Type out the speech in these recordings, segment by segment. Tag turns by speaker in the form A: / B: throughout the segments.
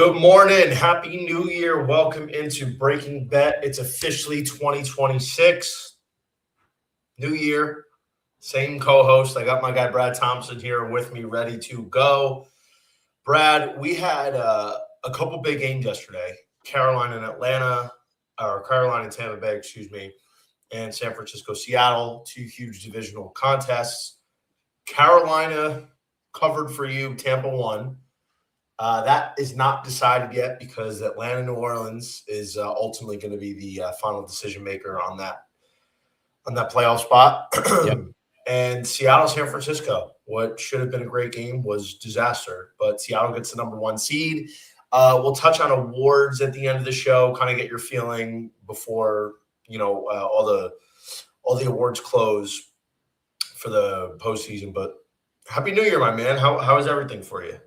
A: Good morning. Happy New Year. Welcome into Breaking Bet. It's officially 2026. New year. Same co-host. I got my guy Brad Thomas here with me, ready to go. Brad, we had a couple big games yesterday. Carolina and Atlanta, or Carolina and Tampa Bay, excuse me, and San Francisco, Seattle. Two huge divisional contests. Carolina covered for you. Tampa won. That is not decided yet because Atlanta, New Orleans is ultimately going to be the final decision maker on that playoff spot.
B: Yep.
A: And Seattle, San Francisco, what should have been a great game was disaster. But Seattle gets the number 1 seed. We'll touch on awards at the end of the show, kind of get your feeling before all the awards close for the postseason. But Happy New Year, my man. How is everything for you?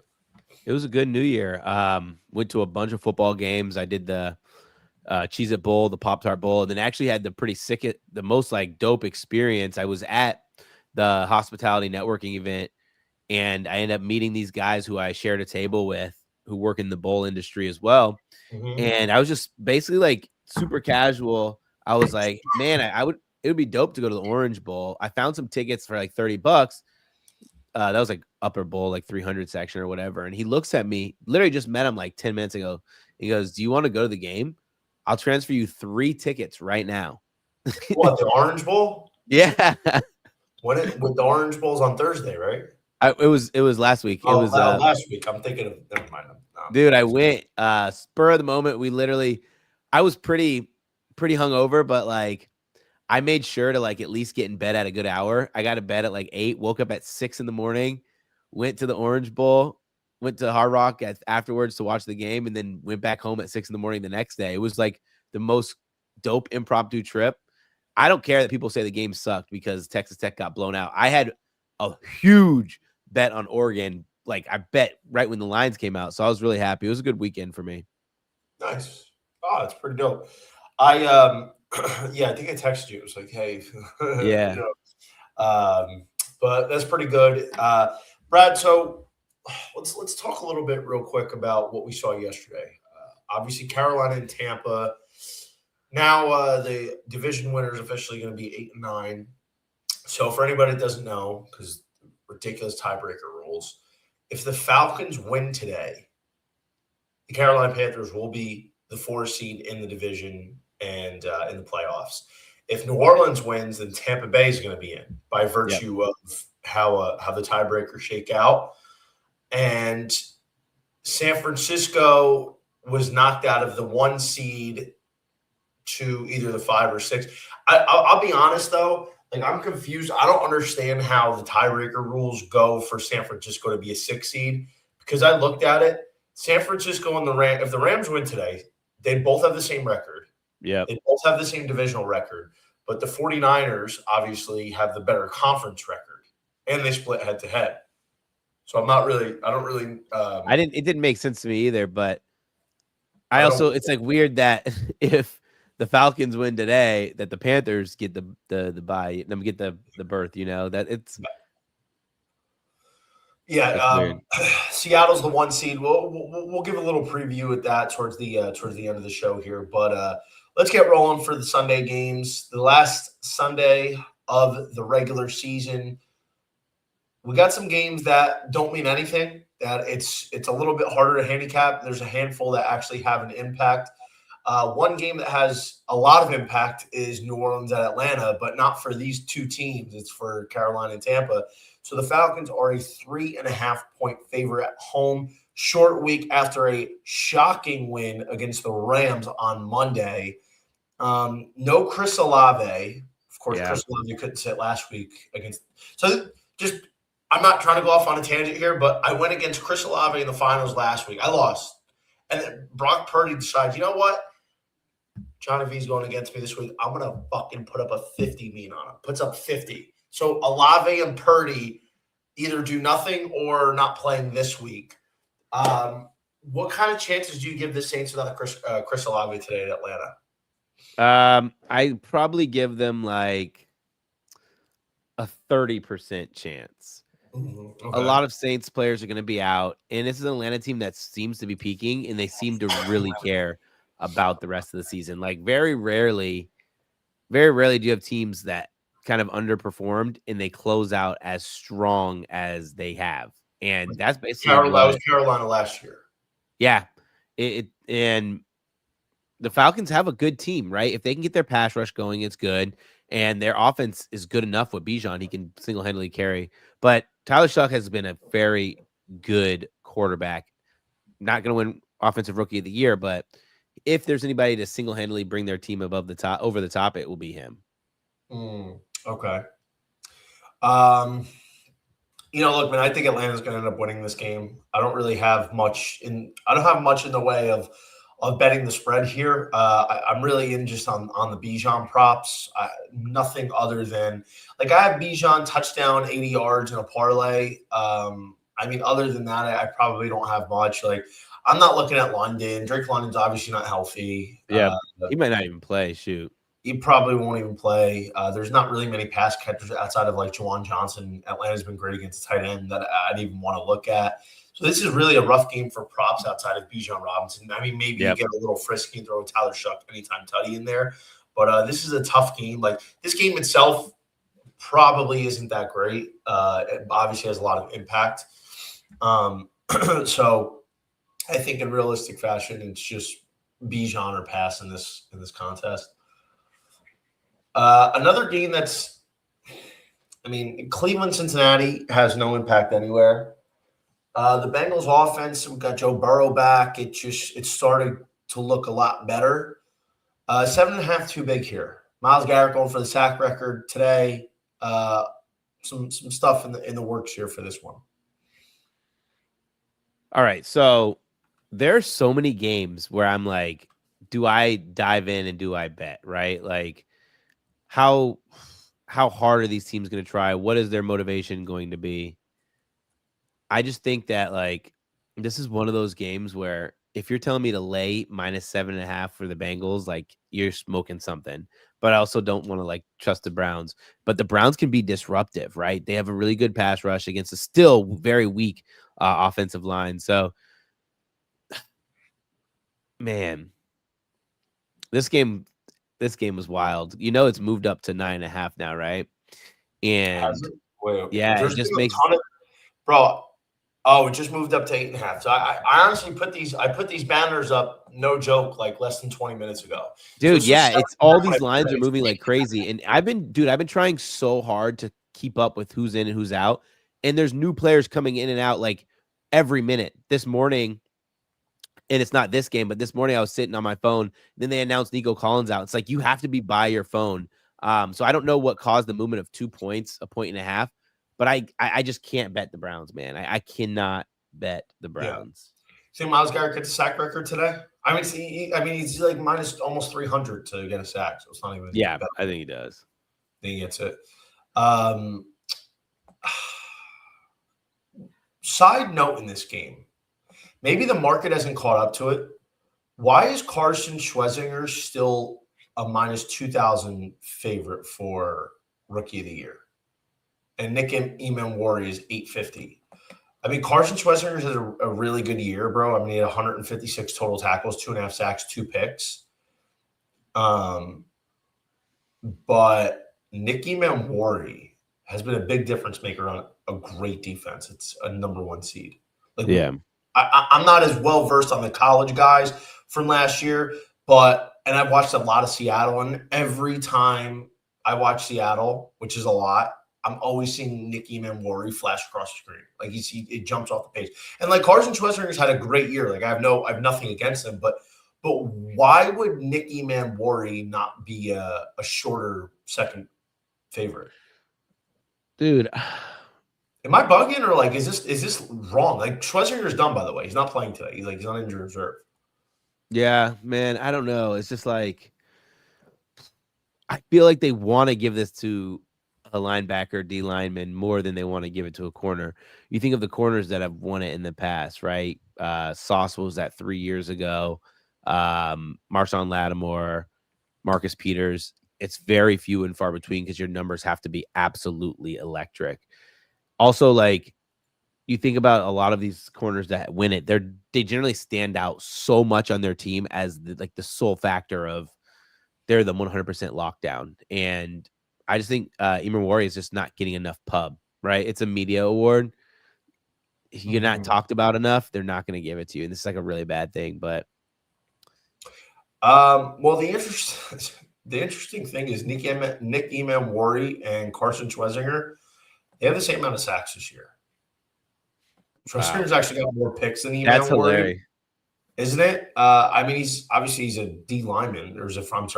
B: It was a good New Year. Went to a bunch of football games. I did the Cheez-It Bowl, the Pop-Tart Bowl, and then actually had the most dope experience. I was at the hospitality networking event, and I ended up meeting these guys who I shared a table with who work in the bowl industry as well.
A: Mm-hmm.
B: And I was just basically super casual. I was like, man, it would be dope to go to the Orange Bowl. I found some tickets for $30. That was upper bowl, 300 section or whatever. And he looks at me, literally just met him 10 minutes ago. He goes, "Do you want to go to the game? I'll transfer you 3 tickets right now."
A: What, the Orange Bowl?
B: Yeah.
A: With the Orange Bowl's on Thursday, right?
B: It was last week.
A: Oh,
B: it was
A: last week. I'm thinking of never mind.
B: Dude, I went spur of the moment. I was pretty hungover, but I made sure to at least get in bed at a good hour. I got to bed at 8, woke up at 6 in the morning, went to the Orange Bowl, went to Hard Rock afterwards to watch the game, and then went back home at 6 in the morning the next day. It was the most dope impromptu trip. I don't care that people say the game sucked because Texas Tech got blown out. I had a huge bet on Oregon. I bet right when the lines came out. So I was really happy. It was a good weekend for me.
A: Nice. Oh, that's pretty dope. I think I texted you. It was like, hey.
B: Yeah.
A: But that's pretty good. Brad, so let's talk a little bit real quick about what we saw yesterday. Obviously, Carolina and Tampa. Now the division winner is officially going to be 8 and 9. So for anybody that doesn't know, because ridiculous tiebreaker rules, if the Falcons win today, the Carolina Panthers will be the 4 seed in the division and in the playoffs. If New Orleans wins, then Tampa Bay is going to be in by virtue of how the tiebreakers shake out. And San Francisco was knocked out of the 1 seed to either the 5 or 6. I'll be honest though, I'm confused. I don't understand how the tiebreaker rules go for San Francisco to be a 6 seed because I looked at it. San Francisco and the Rams, if the Rams win today, they both have the same record.
B: Yeah.
A: They both have the same divisional record, but the 49ers obviously have the better conference record and they split head to head. So
B: it didn't make sense to me either, but it's weird that if the Falcons win today, that the Panthers get the bye, them get the berth, that it's.
A: Yeah, Seattle's the 1 seed. We'll give a little preview at that towards the end of the show here. But let's get rolling for the Sunday games. The last Sunday of the regular season, we got some games that don't mean anything. That it's a little bit harder to handicap. There's a handful that actually have an impact. One game that has a lot of impact is New Orleans at Atlanta, but not for these 2 teams. It's for Carolina and Tampa. So the Falcons are a 3.5-point favorite at home. Short week after a shocking win against the Rams on Monday. No Chris Olave. Of course, yeah. Chris Olave couldn't sit last week against. So I'm not trying to go off on a tangent here, but I went against Chris Olave in the finals last week. I lost. And then Brock Purdy decides, you know what? Johnny V's going against me this week. I'm going to fucking put up a 50 mean on him. Puts up 50. So Olave and Purdy either do nothing or not playing this week. What kind of chances do you give the Saints without Chris Olave today at Atlanta?
B: I probably give them a 30% chance. A
A: Okay.
B: lot of Saints players are going to be out, and this is an Atlanta team that seems to be peaking, and they seem to really care about the rest of the season. Like very rarely do you have teams that kind of underperformed and they close out as strong as they have. And that's basically
A: That was
B: what,
A: Carolina last year.
B: yeah. And the Falcons have a good team, right? If they can get their pass rush going, it's good. And their offense is good enough with Bijan. He can single-handedly carry. But Tyler Shuck has been a very good quarterback. Not going to win Offensive Rookie of the Year, but if there's anybody to single-handedly bring their team over the top, it will be him.
A: Okay. Look, man, I think Atlanta's going to end up winning this game. I don't have much in the way of betting the spread here. I'm really in just on the Bijan props. Nothing other than I have Bijan touchdown 80 yards in a parlay. Other than that, I probably don't have much. I'm not looking at London. Drake London's obviously not healthy.
B: Yeah, he might not even play. Shoot.
A: He probably won't even play. There's not really many pass catchers outside of Juwan Johnson. Atlanta's been great against tight end that I'd even want to look at. So this is really a rough game for props outside of Bijan Robinson. Maybe you get a little frisky and throw Tyler Shuck anytime Tutty in there. But this is a tough game. This game itself probably isn't that great. It obviously has a lot of impact. So I think in realistic fashion, it's just Bijan or pass in this contest. Another game Cleveland, Cincinnati has no impact anywhere. The Bengals offense, we got Joe Burrow back. It started to look a lot better. 7.5 too big here. Myles Garrett going for the sack record today. Some stuff in the works here for this one.
B: All right, so there's so many games where I'm like, do I dive in and do I bet, right? How hard are these teams going to try? What is their motivation going to be? I just think that this is one of those games where if you're telling me to lay -7.5 for the Bengals, you're smoking something. But I also don't want to trust the Browns. But the Browns can be disruptive, right? They have a really good pass rush against a still very weak offensive line. So, man, this game was wild. It's moved up to 9.5 now, right? And yeah, it just makes
A: bro. Oh, it just moved up to 8.5. So I honestly put these banners up, no joke, less than 20 minutes ago.
B: Dude, yeah, it's all these lines are moving like crazy. And I've been trying so hard to keep up with who's in and who's out. And there's new players coming in and out every minute. This morning, and it's not this game, but this morning I was sitting on my phone. Then they announced Nico Collins out. It's you have to be by your phone. So I don't know what caused the movement of 2 points, 1.5 points. But I just can't bet the Browns, man. I cannot bet the Browns.
A: See, Myles Garrett gets a sack record today. He's minus almost 300 to get a sack, so it's not even.
B: Yeah, I think he does.
A: I think he gets it. Side note in this game, maybe the market hasn't caught up to it. Why is Carson Schwarzenegger still a minus 2,000 favorite for Rookie of the Year? And Nick Emmanwori is 850. Carson Schwarzenegger has a really good year, bro. He had 156 total tackles, 2.5 sacks, 2 picks. But Nick Emmanwori has been a big difference maker on a great defense. It's a number 1 seed.
B: Yeah.
A: I'm not as well versed on the college guys from last year, and I've watched a lot of Seattle, and every time I watch Seattle, which is a lot, I'm always seeing Nick Emmanwori flash across the screen. It jumps off the page. And Carson Schwarzenegger's had a great year. I have nothing against him, but why would Nick Emmanwori not be a shorter second favorite?
B: Dude,
A: am I bugging or is this wrong? Schwarzenegger's done, by the way. He's not playing today. He's on injured reserve.
B: Yeah, man. I don't know. It's just I feel like they want to give this to a linebacker, D lineman more than they want to give it to a corner. You think of the corners that have won it in the past, right? Sauce was that 3 years ago. Marshawn Lattimore, Marcus Peters. It's very few and far between because your numbers have to be absolutely electric. Also, like, you think about a lot of these corners that win it, they generally stand out so much on their team as the sole factor of they're the 100% lockdown. And I just think Emer Warrior is just not getting enough pub, right? It's a media award. You're not talked about enough. They're not going to give it to you. And this is like a really bad thing, but
A: well, the interesting thing is Nick Emmanwori and Carson Schwesinger, they have the same amount of sacks this year. Schwesinger's actually got more picks than
B: that's
A: Emmanwori,
B: hilarious.
A: isn't it? I mean, he's a D lineman. He's a front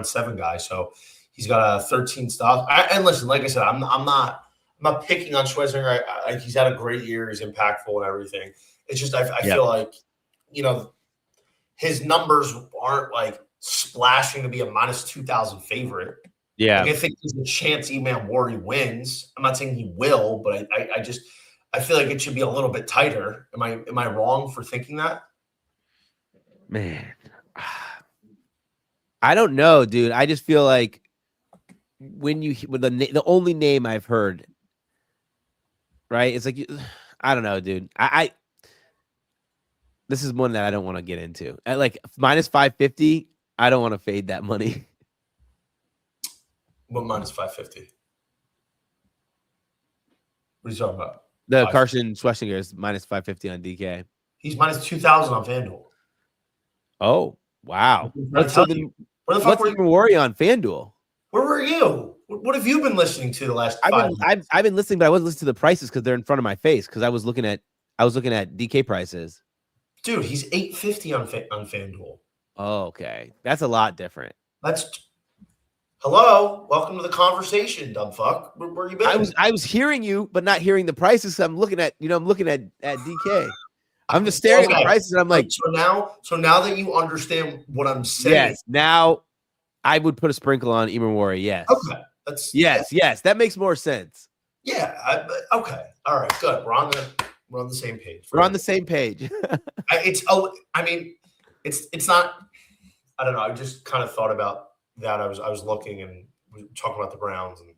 A: seven guy, so he's got a 13 stops. And listen, like I said, I'm not picking on Schwesinger. He's had a great year. He's impactful and everything. It's just I feel like, you know, his numbers aren't like splashing to be a minus 2,000 favorite.
B: Yeah.
A: Like, I think there's a chance Emmanwori wins. I'm not saying he will, but I feel like it should be a little bit tighter. Am I wrong for thinking that?
B: Man, I don't know, dude. I just feel like when the only name I've heard, right? It's like, I don't know, dude. This is one that I don't want to get into. At like minus 550, I don't want to fade that money.
A: What minus 550? What are you talking about?
B: The Carson Schwesinger is minus 550 on DK.
A: He's minus 2,000 on FanDuel.
B: Oh, wow. What's Emer Warrior on FanDuel?
A: Where were you? What have you been listening to the last 5
B: minutes? I've been listening, but I wasn't listening to the prices because they're in front of my face because I was looking at DK prices.
A: Dude, he's 850 on FanDuel.
B: Oh, okay. That's a lot different.
A: Hello, welcome to the conversation, dumb fuck. Where you been?
B: I was hearing you, but not hearing the prices. So I'm looking at DK. I'm just staring at the prices, and I'm like,
A: so now that you understand what I'm saying,
B: yes. Now I would put a sprinkle on Emer Warrior. Yes.
A: Okay.
B: Yes. That makes more sense.
A: Yeah. Okay. All right. Good. We're on the same page.
B: We're on the same page.
A: It's not. I don't know. I just kind of thought about that. I was looking and we were talking about the Browns and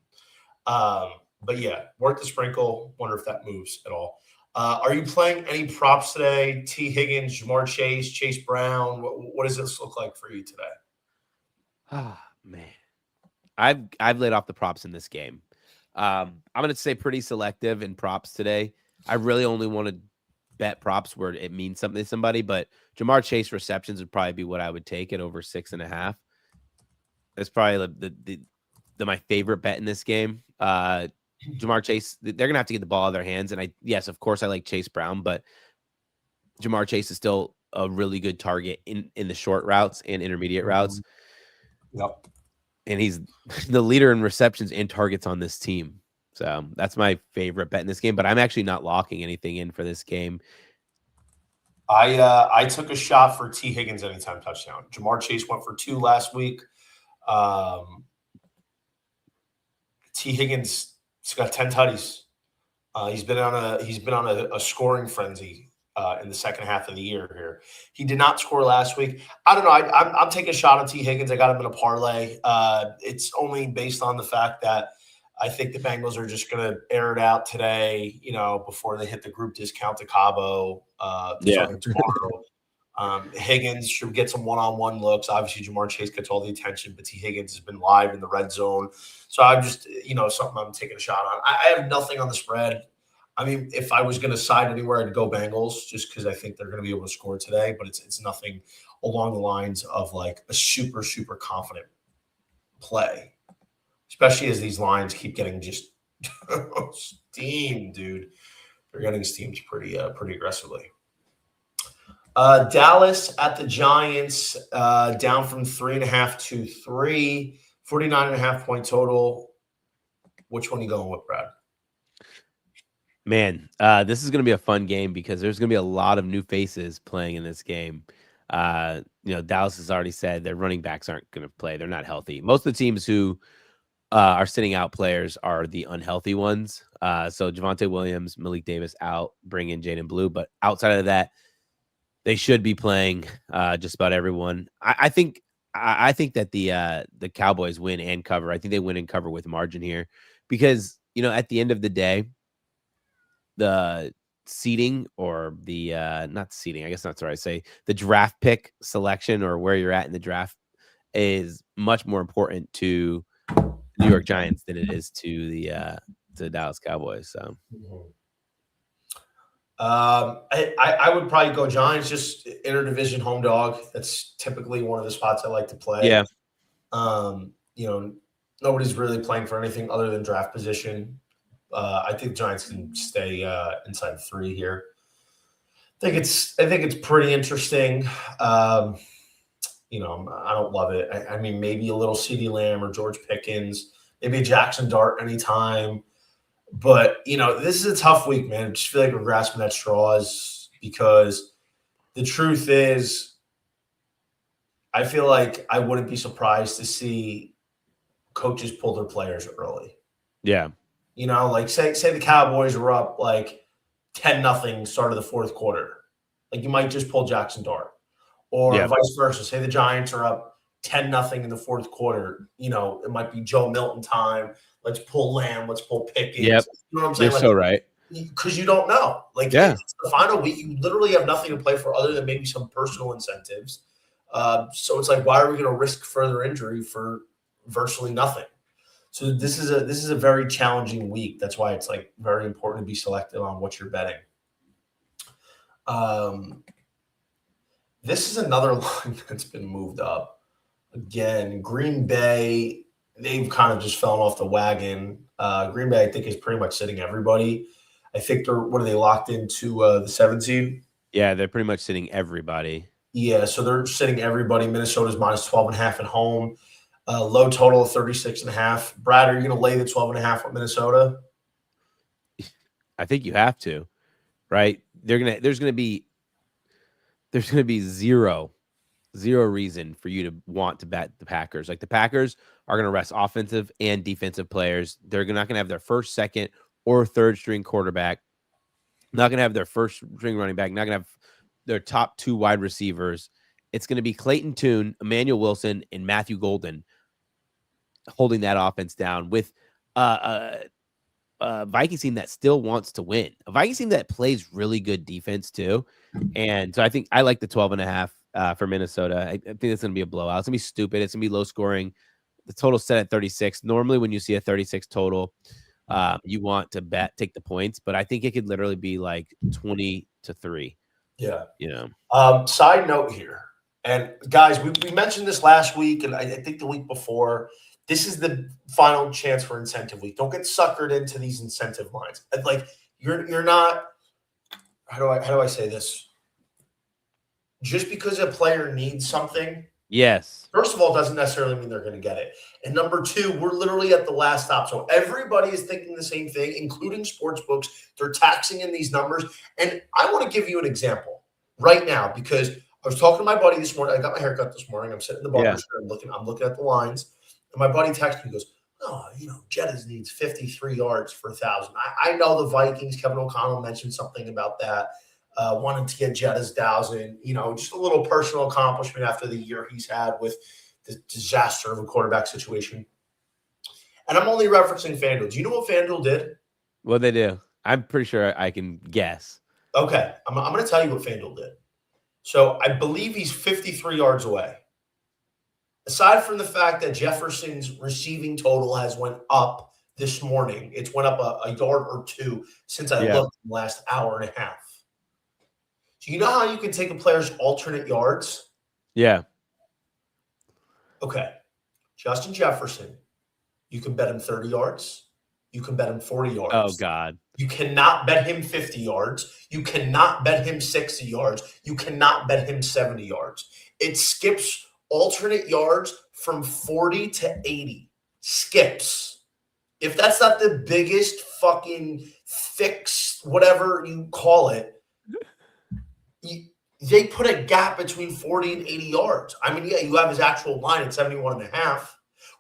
A: but yeah, worth the sprinkle. Wonder if that moves at all. Are you playing any props today? T. Higgins, Jamar Chase, Chase Brown. What does this look like for you today?
B: Oh man, I've laid off the props in this game. I'm gonna say pretty selective in props today. I really only want to bet props where it means something to somebody, but Jamar Chase receptions would probably be what I would take at over 6.5. That's probably the my favorite bet in this game. Jamar Chase, they're gonna have to get the ball out of their hands, and yes, of course, I like Chase Brown, but Jamar Chase is still a really good target in the short routes and intermediate routes.
A: Yep.
B: And he's the leader in receptions and targets on this team. So that's my favorite bet in this game, but I'm actually not locking anything in for this game.
A: I took a shot for T. Higgins anytime touchdown. Jamar Chase went for 2 last week. T. Higgins has got 10 tutties. He's been on a scoring frenzy in the second half of the year here. He did not score last week. I don't know. I'm taking a shot on T. Higgins. I got him in a parlay. It's only based on the fact that I think the Bengals are just going to air it out today, before they hit the group discount to Cabo tomorrow. Higgins should get some one-on-one looks. Obviously, Jamar Chase gets all the attention, but T. Higgins has been live in the red zone. So I'm just, something I'm taking a shot on. I have nothing on the spread. I mean, if I was going to side anywhere, I'd go Bengals just because I think they're going to be able to score today, but it's nothing along the lines of like a super, super confident play, especially as these lines keep getting just steamed, dude. They're getting steamed pretty aggressively. Dallas at the Giants, down from 3.5 to 3, 49.5 point total. Which one are you going with, Brad?
B: Man, this is going to be a fun game because there's going to be a lot of new faces playing in this game. Dallas has already said their running backs aren't going to play. They're not healthy. Most of the teams who are sitting out players are the unhealthy ones. So Javonte Williams, Malik Davis out, bring in Jaden Blue. But outside of that, they should be playing just about everyone. I think that the Cowboys win and cover. I think they win and cover with margin here because, at the end of the day, the seating or the not seating, I guess that's what I say, the draft pick selection or where you're at in the draft is much more important to the New York Giants than it is to the Dallas Cowboys. So
A: I would probably go Giants, just interdivision home dog. That's typically one of the spots I like to play.
B: yeah.
A: You know, nobody's really playing for anything other than draft position. I think Giants can stay inside 3 here. I think it's pretty interesting. You know, I don't love it. I mean, maybe a little CeeDee Lamb or George Pickens, maybe a Jackson Dart anytime. But, you know, this is a tough week, man. I just feel like we're grasping at straws because the truth is I feel like I wouldn't be surprised to see coaches pull their players early.
B: Yeah.
A: You know, like say the Cowboys were up like 10-0 start of the fourth quarter. Like you might just pull Jackson Dart. Or vice versa. Say the Giants are up 10-0 in the fourth quarter. You know, it might be Joe Milton time. Let's pull Lamb. Let's pull Pickens.
B: Yep.
A: You know what I'm saying?
B: You're so right.
A: Because you don't know. Like, it's the final week. You literally have nothing to play for other than maybe some personal incentives. So it's like, why are we going to risk further injury for virtually nothing? So this is a very challenging week. That's why it's like very important to be selective on what you're betting. This is another line that's been moved up. Again, Green Bay, they've kind of just fallen off the wagon. Green Bay, I think, is pretty much sitting everybody. I think what are they locked into the 7 seed?
B: Yeah, they're pretty much sitting everybody.
A: Yeah, so they're sitting everybody. Minnesota's minus 12.5 at home. Low total of 36.5. Brad, are you going to lay the 12.5 with Minnesota?
B: I think you have to, right? There's going to be zero reason for you to want to bet the Packers. Like the Packers are going to rest offensive and defensive players. They're not going to have their first, second, or third string quarterback. Not going to have their first string running back. Not going to have their top 2 wide receivers. It's going to be Clayton Tune, Emmanuel Wilson, and Matthew Golden holding that offense down with a Vikings team that still wants to win. A Vikings team that plays really good defense too. And so I think I like the 12.5 for Minnesota. I think it's going to be a blowout. It's going to be stupid. It's going to be low scoring. The total set at 36. Normally when you see a 36 total, you want to take the points, but I think it could literally be like 20-3.
A: Yeah.
B: You know,
A: side note here. And guys, we mentioned this last week, and I think the week before. This is the final chance for incentive week. Don't get suckered into these incentive lines. Like you're not. How do I say this? Just because a player needs something,
B: yes.
A: First of all, doesn't necessarily mean they're going to get it. And number 2, we're literally at the last stop. So everybody is thinking the same thing, including sports books. They're taxing in these numbers. And I want to give you an example right now because I was talking to my buddy this morning. I got my haircut this morning. I'm sitting in the barber chair. I'm looking at the lines. And my buddy texted me, goes, oh, you know, Jettas needs 53 yards for 1,000. I know the Vikings, Kevin O'Connell mentioned something about that, wanting to get Jettas 1,000, you know, just a little personal accomplishment after the year he's had with the disaster of a quarterback situation. And I'm only referencing FanDuel. Do you know what FanDuel did?
B: What they do? I'm pretty sure I can guess.
A: Okay. I'm going to tell you what FanDuel did. So I believe he's 53 yards away. Aside from the fact that Jefferson's receiving total has went up this morning, it's went up a yard or 2 since I looked in the last hour and a half. So you know how you can take a player's alternate yards?
B: Yeah.
A: Okay. Justin Jefferson, you can bet him 30 yards. You can bet him 40 yards.
B: Oh, God.
A: You cannot bet him 50 yards. You cannot bet him 60 yards. You cannot bet him 70 yards. It skips alternate yards from 40 to 80. Skips. If that's not the biggest fucking fix, whatever you call it, they put a gap between 40 and 80 yards. I mean, yeah, you have his actual line at 71.5,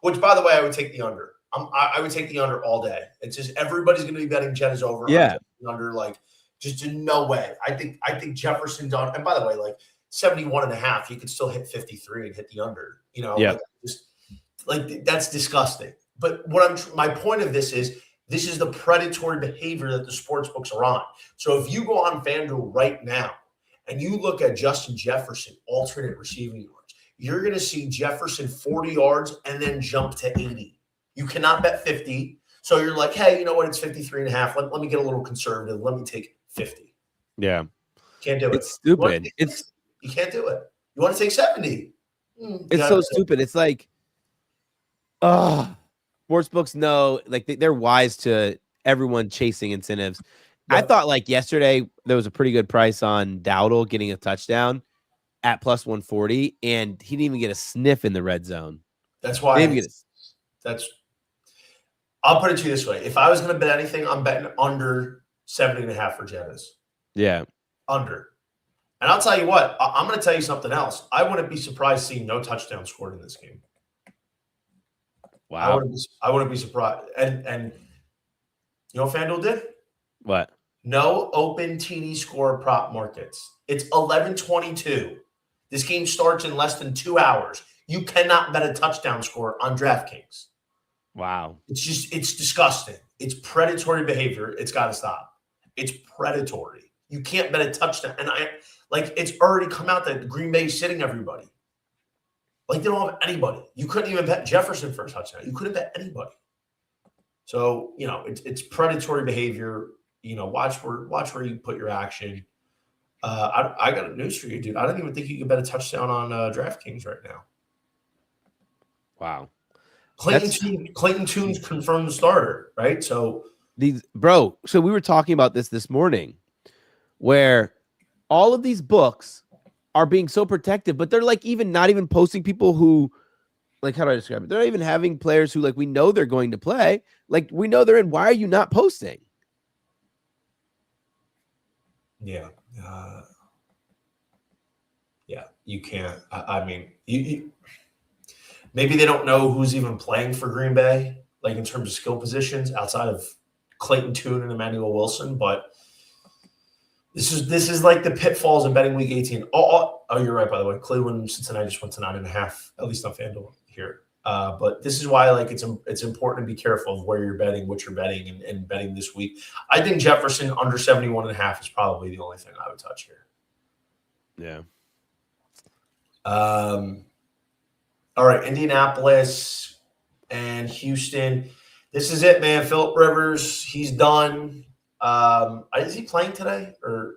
A: which, by the way, I would take the under. I would take the under all day. It's just everybody's going to be betting Jettas over.
B: Yeah.
A: Under, like, just no way. I think Jefferson done. And by the way, like, 71.5, you could still hit 53 and hit the under, you know, that's disgusting. But my point of this is This is the predatory behavior that the sports books are on. So if you go on FanDuel right now and you look at Justin Jefferson, alternate receiving yards, you're going to see Jefferson 40 yards and then jump to 80. You cannot bet 50. So you're like, hey, you know what? It's 53 and a half. Let me get a little conservative. Let me take 50.
B: Yeah.
A: Can't do it.
B: It's stupid.
A: You can't do it. You want to take 70.
B: It's so stupid. It's like, sports books know, like they're wise to everyone chasing incentives.
A: Yeah.
B: I thought like yesterday there was a pretty good price on Dowdle getting a touchdown at plus 140, and he didn't even get a sniff in the red zone.
A: That's why. I'll put it to you this way: if I was going to bet anything, I'm betting under 70.5 for Jettas.
B: Yeah,
A: under. And I'll tell you what, I'm going to tell you something else. I wouldn't be surprised seeing no touchdown scored in this game.
B: Wow.
A: I wouldn't be surprised. And you know what FanDuel did?
B: What?
A: No open TD score prop markets. It's 11:22. This game starts in less than 2 hours. You cannot bet a touchdown score on DraftKings.
B: Wow.
A: It's disgusting. It's predatory behavior. It's got to stop. It's predatory. You can't bet a touchdown. And it's already come out that Green Bay is sitting everybody. Like, they don't have anybody. You couldn't even bet Jefferson for a touchdown. You couldn't bet anybody. So, it's predatory behavior. Watch where you put your action. I got a news for you, dude. I don't even think you can bet a touchdown on DraftKings right now.
B: Wow.
A: Clayton Tune's confirmed the starter, right? So
B: so we were talking about this morning, where all of these books are being so protective, but they're like not even posting people who, like, how do I describe it? They're not even having players who, like, we know they're going to play. Like, we know they're in. Why are you not posting?
A: Yeah. Yeah, you can't. I mean, you maybe they don't know who's even playing for Green Bay, like in terms of skill positions outside of Clayton Tune and Emmanuel Wilson, but this is like the pitfalls of betting week 18. Oh, you're right, by the way. Cleveland, Cincinnati just went to 9.5, at least on FanDuel here. But this is why, like, it's important to be careful of where you're betting, what you're betting, and betting this week. I think Jefferson under 71.5 is probably the only thing I would touch here.
B: Yeah.
A: All right, Indianapolis and Houston. This is it, man. Phillip Rivers, he's done. Is he playing today, or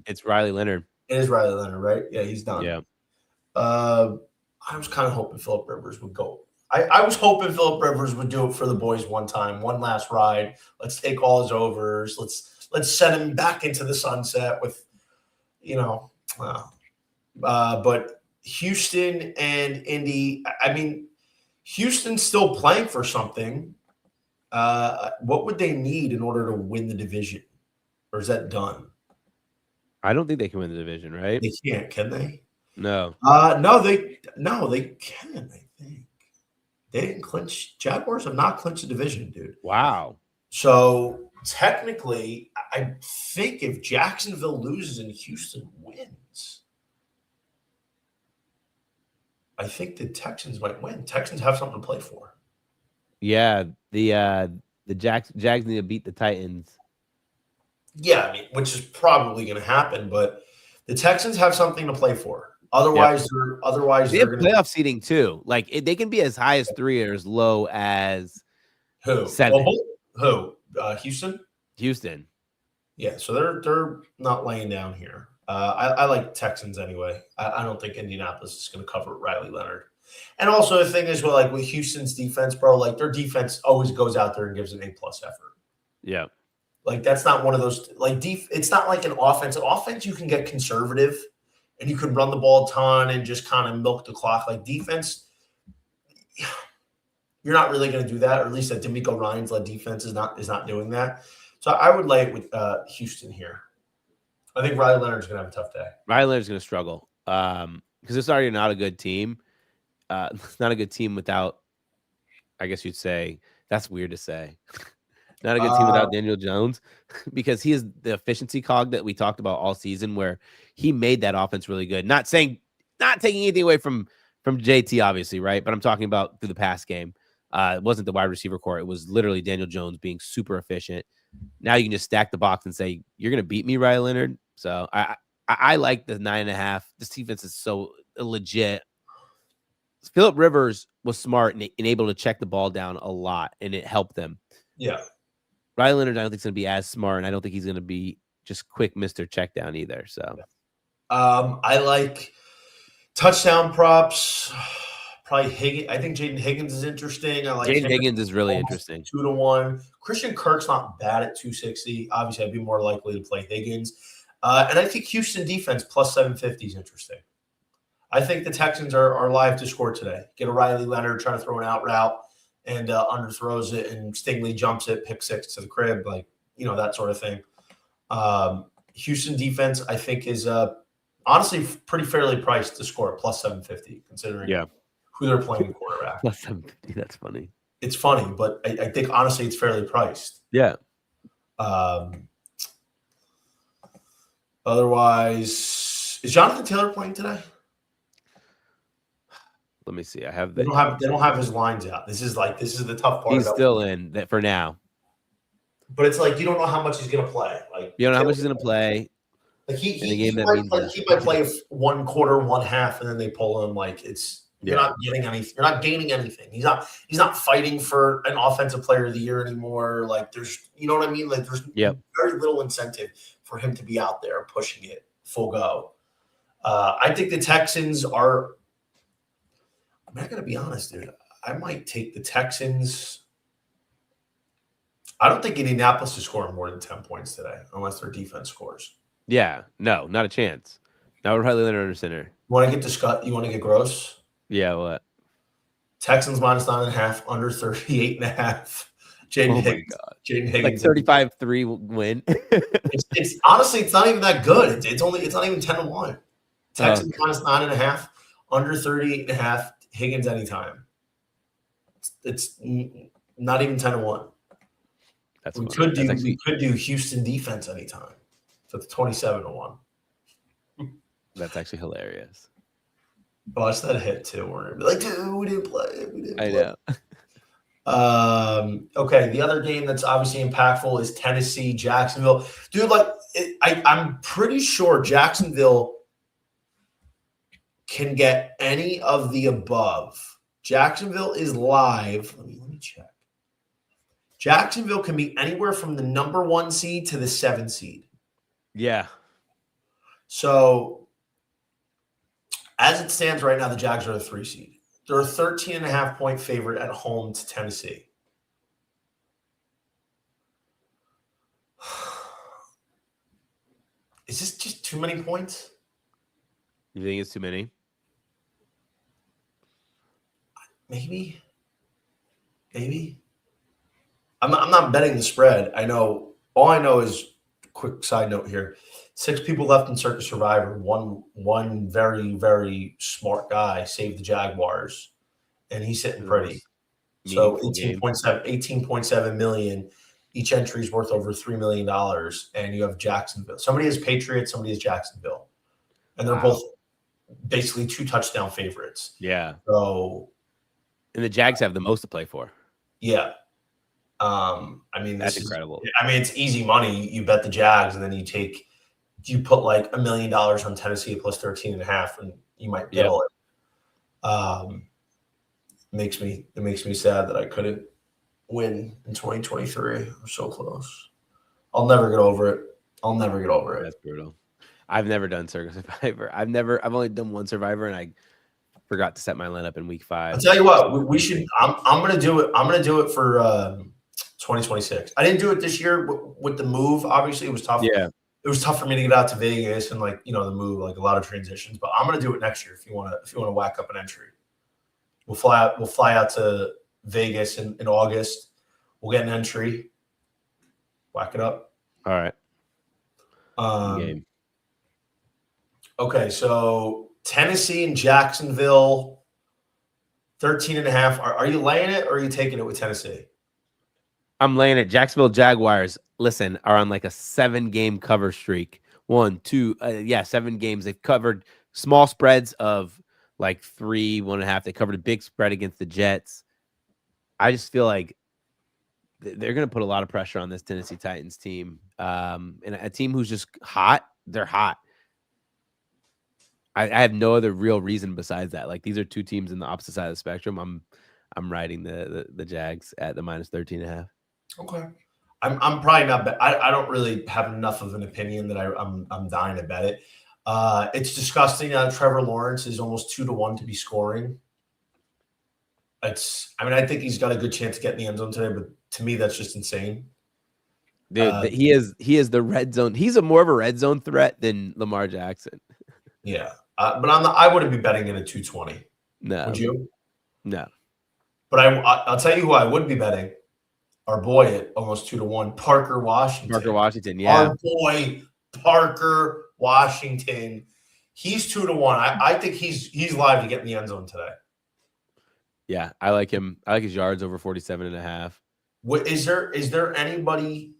B: it's Riley Leonard?
A: It is Riley Leonard, right? Yeah, he's done.
B: Yeah.
A: I was kind of hoping Phillip Rivers would go. I was hoping Phillip Rivers would do it for the boys one time, one last ride. Let's take all his overs. Let's send him back into the sunset with, but Houston and Indy. I mean, Houston's still playing for something. What would they need in order to win the division? Or is that done?
B: I don't think they can win the division, right?
A: They can't, can they?
B: No.
A: No, they can, I think. They didn't clinch. Jaguars have not clinched the division, dude.
B: Wow.
A: So technically, I think if Jacksonville loses and Houston wins, I think the Texans might win. Texans have something to play for.
B: Yeah, the Jags need to beat the Titans.
A: Yeah, I mean, which is probably going to happen, but the Texans have something to play for. Otherwise,
B: they have playoff seeding too. Like, they can be as high as 3 or as low as
A: who?
B: 7.
A: Who? Houston.
B: Houston.
A: Yeah, so they're not laying down here. I like Texans anyway. I don't think Indianapolis is going to cover Riley Leonard. And also the thing is, like with Houston's defense, bro, like their defense always goes out there and gives an A+ effort.
B: Yeah.
A: Like that's not one of those it's not like an offense. An offense you can get conservative and you can run the ball a ton and just kind of milk the clock. Like defense, you're not really going to do that, or at least that D'Amico Ryan's led defense is not doing that. So I would lay it with Houston here. I think Riley Leonard's going to have a tough day.
B: Riley Leonard's going to struggle because it's already not a good team. It's not a good team without, I guess you'd say, that's weird to say. Not a good team without Daniel Jones, because he is the efficiency cog that we talked about all season, where he made that offense really good. Not taking anything away from JT, obviously, right? But I'm talking about through the pass game. It wasn't the wide receiver core. It was literally Daniel Jones being super efficient. Now you can just stack the box and say, you're going to beat me, Riley Leonard. So I like the 9.5. This defense is so legit. Phillip Rivers was smart and able to check the ball down a lot, and it helped them.
A: Yeah.
B: Riley Leonard, I don't think is going to be as smart, and I don't think he's going to be just quick Mr. Checkdown either. So,
A: I like touchdown props. Probably Higgins. I think Jaden Higgins is interesting. I like
B: Jaden Higgins is really interesting.
A: 2-1. Christian Kirk's not bad at 260. Obviously, I'd be more likely to play Higgins. And I think Houston defense plus 750 is interesting. I think the Texans are live to score today. Get a Riley Leonard trying to throw an out route and underthrows it, and Stingley jumps it, pick six to the crib, like, that sort of thing. Houston defense, I think, is honestly pretty fairly priced to score at plus 750, considering who they're playing quarterback.
B: Plus 750, that's funny.
A: It's funny, but I think, honestly, it's fairly priced.
B: Yeah.
A: Otherwise, is Jonathan Taylor playing today?
B: Let me see. I have
A: they don't have his lines out. This is the tough part.
B: He's still in that for now.
A: But it's like you don't know how much he's going to play. Like
B: you don't know how much he's going to play.
A: Like he might play one quarter, one half, and then they pull him. Like you're not getting anything. You're not gaining anything. He's not fighting for an offensive player of the year anymore. Like there's, you know what I mean? Like there's very little incentive for him to be out there pushing it full go. I think the Texans are. I'm not going to be honest, dude. I might take the Texans. I don't think Indianapolis is scoring more than 10 points today, unless their defense scores.
B: Yeah, no, not a chance. Not with Riley Leonard under center.
A: You want to get you want to get gross?
B: Yeah, what? Texans
A: minus 9.5, under 38.5. Jaden Higgins.
B: Like 35-3 win.
A: it's honestly, it's not even that good. It's not even 10-1. Texans minus 9.5, under 38.5. Higgins anytime. It's not even 10-1. We could do Houston defense anytime. So it's 27-1.
B: That's actually hilarious.
A: Watch that hit too. We're gonna be like, dude, we didn't play.
B: I know.
A: Okay, the other game that's obviously impactful is Tennessee, Jacksonville. Dude, I'm pretty sure Jacksonville can get any of the above. Jacksonville is live. Let me check. Jacksonville can be anywhere from the number 1 seed to the 7 seed.
B: Yeah.
A: So as it stands right now, the Jags are the 3 seed. They're a 13.5 point favorite at home to Tennessee. Is this just too many points?
B: You think it's too many?
A: Maybe. I'm not betting the spread. All I know is, quick side note here, 6 people left in Circus Survivor. One very, very smart guy saved the Jaguars, and he's sitting pretty. So 18.7 million. Each entry is worth over $3 million, and you have Jacksonville. Somebody has Patriots, somebody has Jacksonville, and they're both basically 2 touchdown favorites.
B: Yeah.
A: So,
B: and the Jags have the most to play for.
A: Yeah.
B: That's incredible.
A: It's easy money. You bet the Jags, and then you put like $1 million on Tennessee plus 13.5, and you might bill it. It makes me sad that I couldn't win in 2023. I'm so close. I'll never get over it.
B: That's brutal. I've never done Circus Survivor. I've only done one Survivor, and I forgot to set my lineup in week 5.
A: I'll tell you what, we should. I'm gonna do it. I'm gonna do it for 2026. I didn't do it this year with the move. Obviously, it was tough.
B: Yeah,
A: it was tough for me to get out to Vegas and the move, like a lot of transitions. But I'm gonna do it next year if you want to whack up an entry. We'll fly out to Vegas in August. We'll get an entry. Whack it up.
B: All right.
A: Game. Okay, so Tennessee and Jacksonville, 13.5. Are you laying it or are you taking it with Tennessee?
B: I'm laying it. Jacksonville Jaguars, listen, are on like a 7-game cover streak. 7 games. They've covered small spreads of like 3, 1.5. They covered a big spread against the Jets. I just feel like they're going to put a lot of pressure on this Tennessee Titans team. And a team who's just hot, they're hot. I have no other real reason besides that. Like, these are two teams in the opposite side of the spectrum. I'm riding the Jags at the minus 13.5.
A: Okay. I'm probably not. I don't really have enough of an opinion that I'm dying to bet it. It's disgusting that Trevor Lawrence is almost 2-1 to be scoring. I think he's got a good chance to get in the end zone today, but to me, that's just insane.
B: Dude, he is the red zone. He's more of a red zone threat than Lamar Jackson.
A: Yeah, but I wouldn't be betting in a 220.
B: No,
A: would you?
B: No.
A: But I'll tell you who I would be betting. Our boy at almost 2-1, Parker Washington.
B: Parker Washington, yeah.
A: Our boy Parker Washington. He's 2-1. I think he's live to get in the end zone today.
B: Yeah, I like him. I like his yards over 47.5.
A: Is there anybody?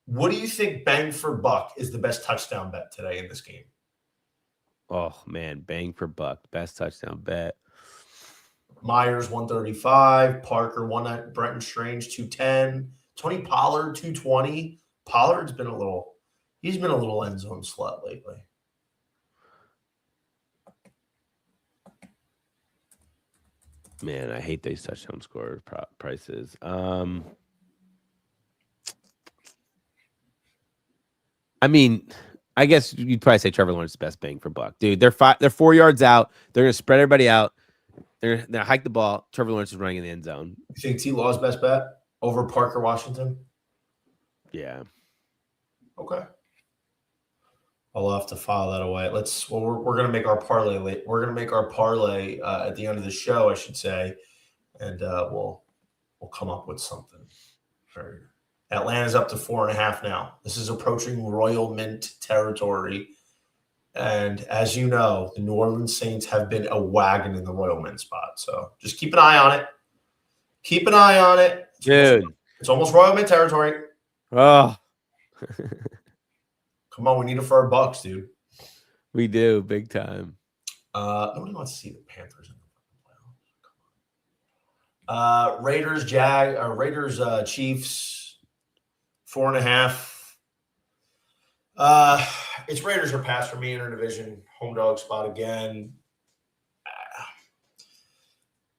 A: What do you think bang for buck is the best touchdown bet today in this game?
B: Oh man, bang for buck, best touchdown bet.
A: Myers 135, Parker one, Brenton Strange 210, Tony Pollard 220. Pollard's been a little end zone slut lately.
B: Man, I hate these touchdown score prices. I mean, I guess you'd probably say Trevor Lawrence is best bang for buck, dude. They're 4 yards out. They're gonna spread everybody out. They're gonna hike the ball. Trevor Lawrence is running in the end zone.
A: You think T-Law's best bet over Parker Washington?
B: Yeah.
A: Okay. I'll have to file that away. We're gonna make our parlay late. We're gonna make our parlay at the end of the show, I should say, and we'll come up with something. Atlanta's up to 4.5 now. This is approaching Royal Mint territory. And as you know, the New Orleans Saints have been a wagon in the Royal Mint spot. So just keep an eye on it. Keep an eye on it.
B: Dude.
A: It's almost Royal Mint territory.
B: Oh.
A: Come on, we need it for our Bucks, dude.
B: We do, big time.
A: Nobody wants to see the Panthers in the playoffs. Raiders, Chiefs, 4.5. It's Raiders or pass for me, interdivision, home dog spot again.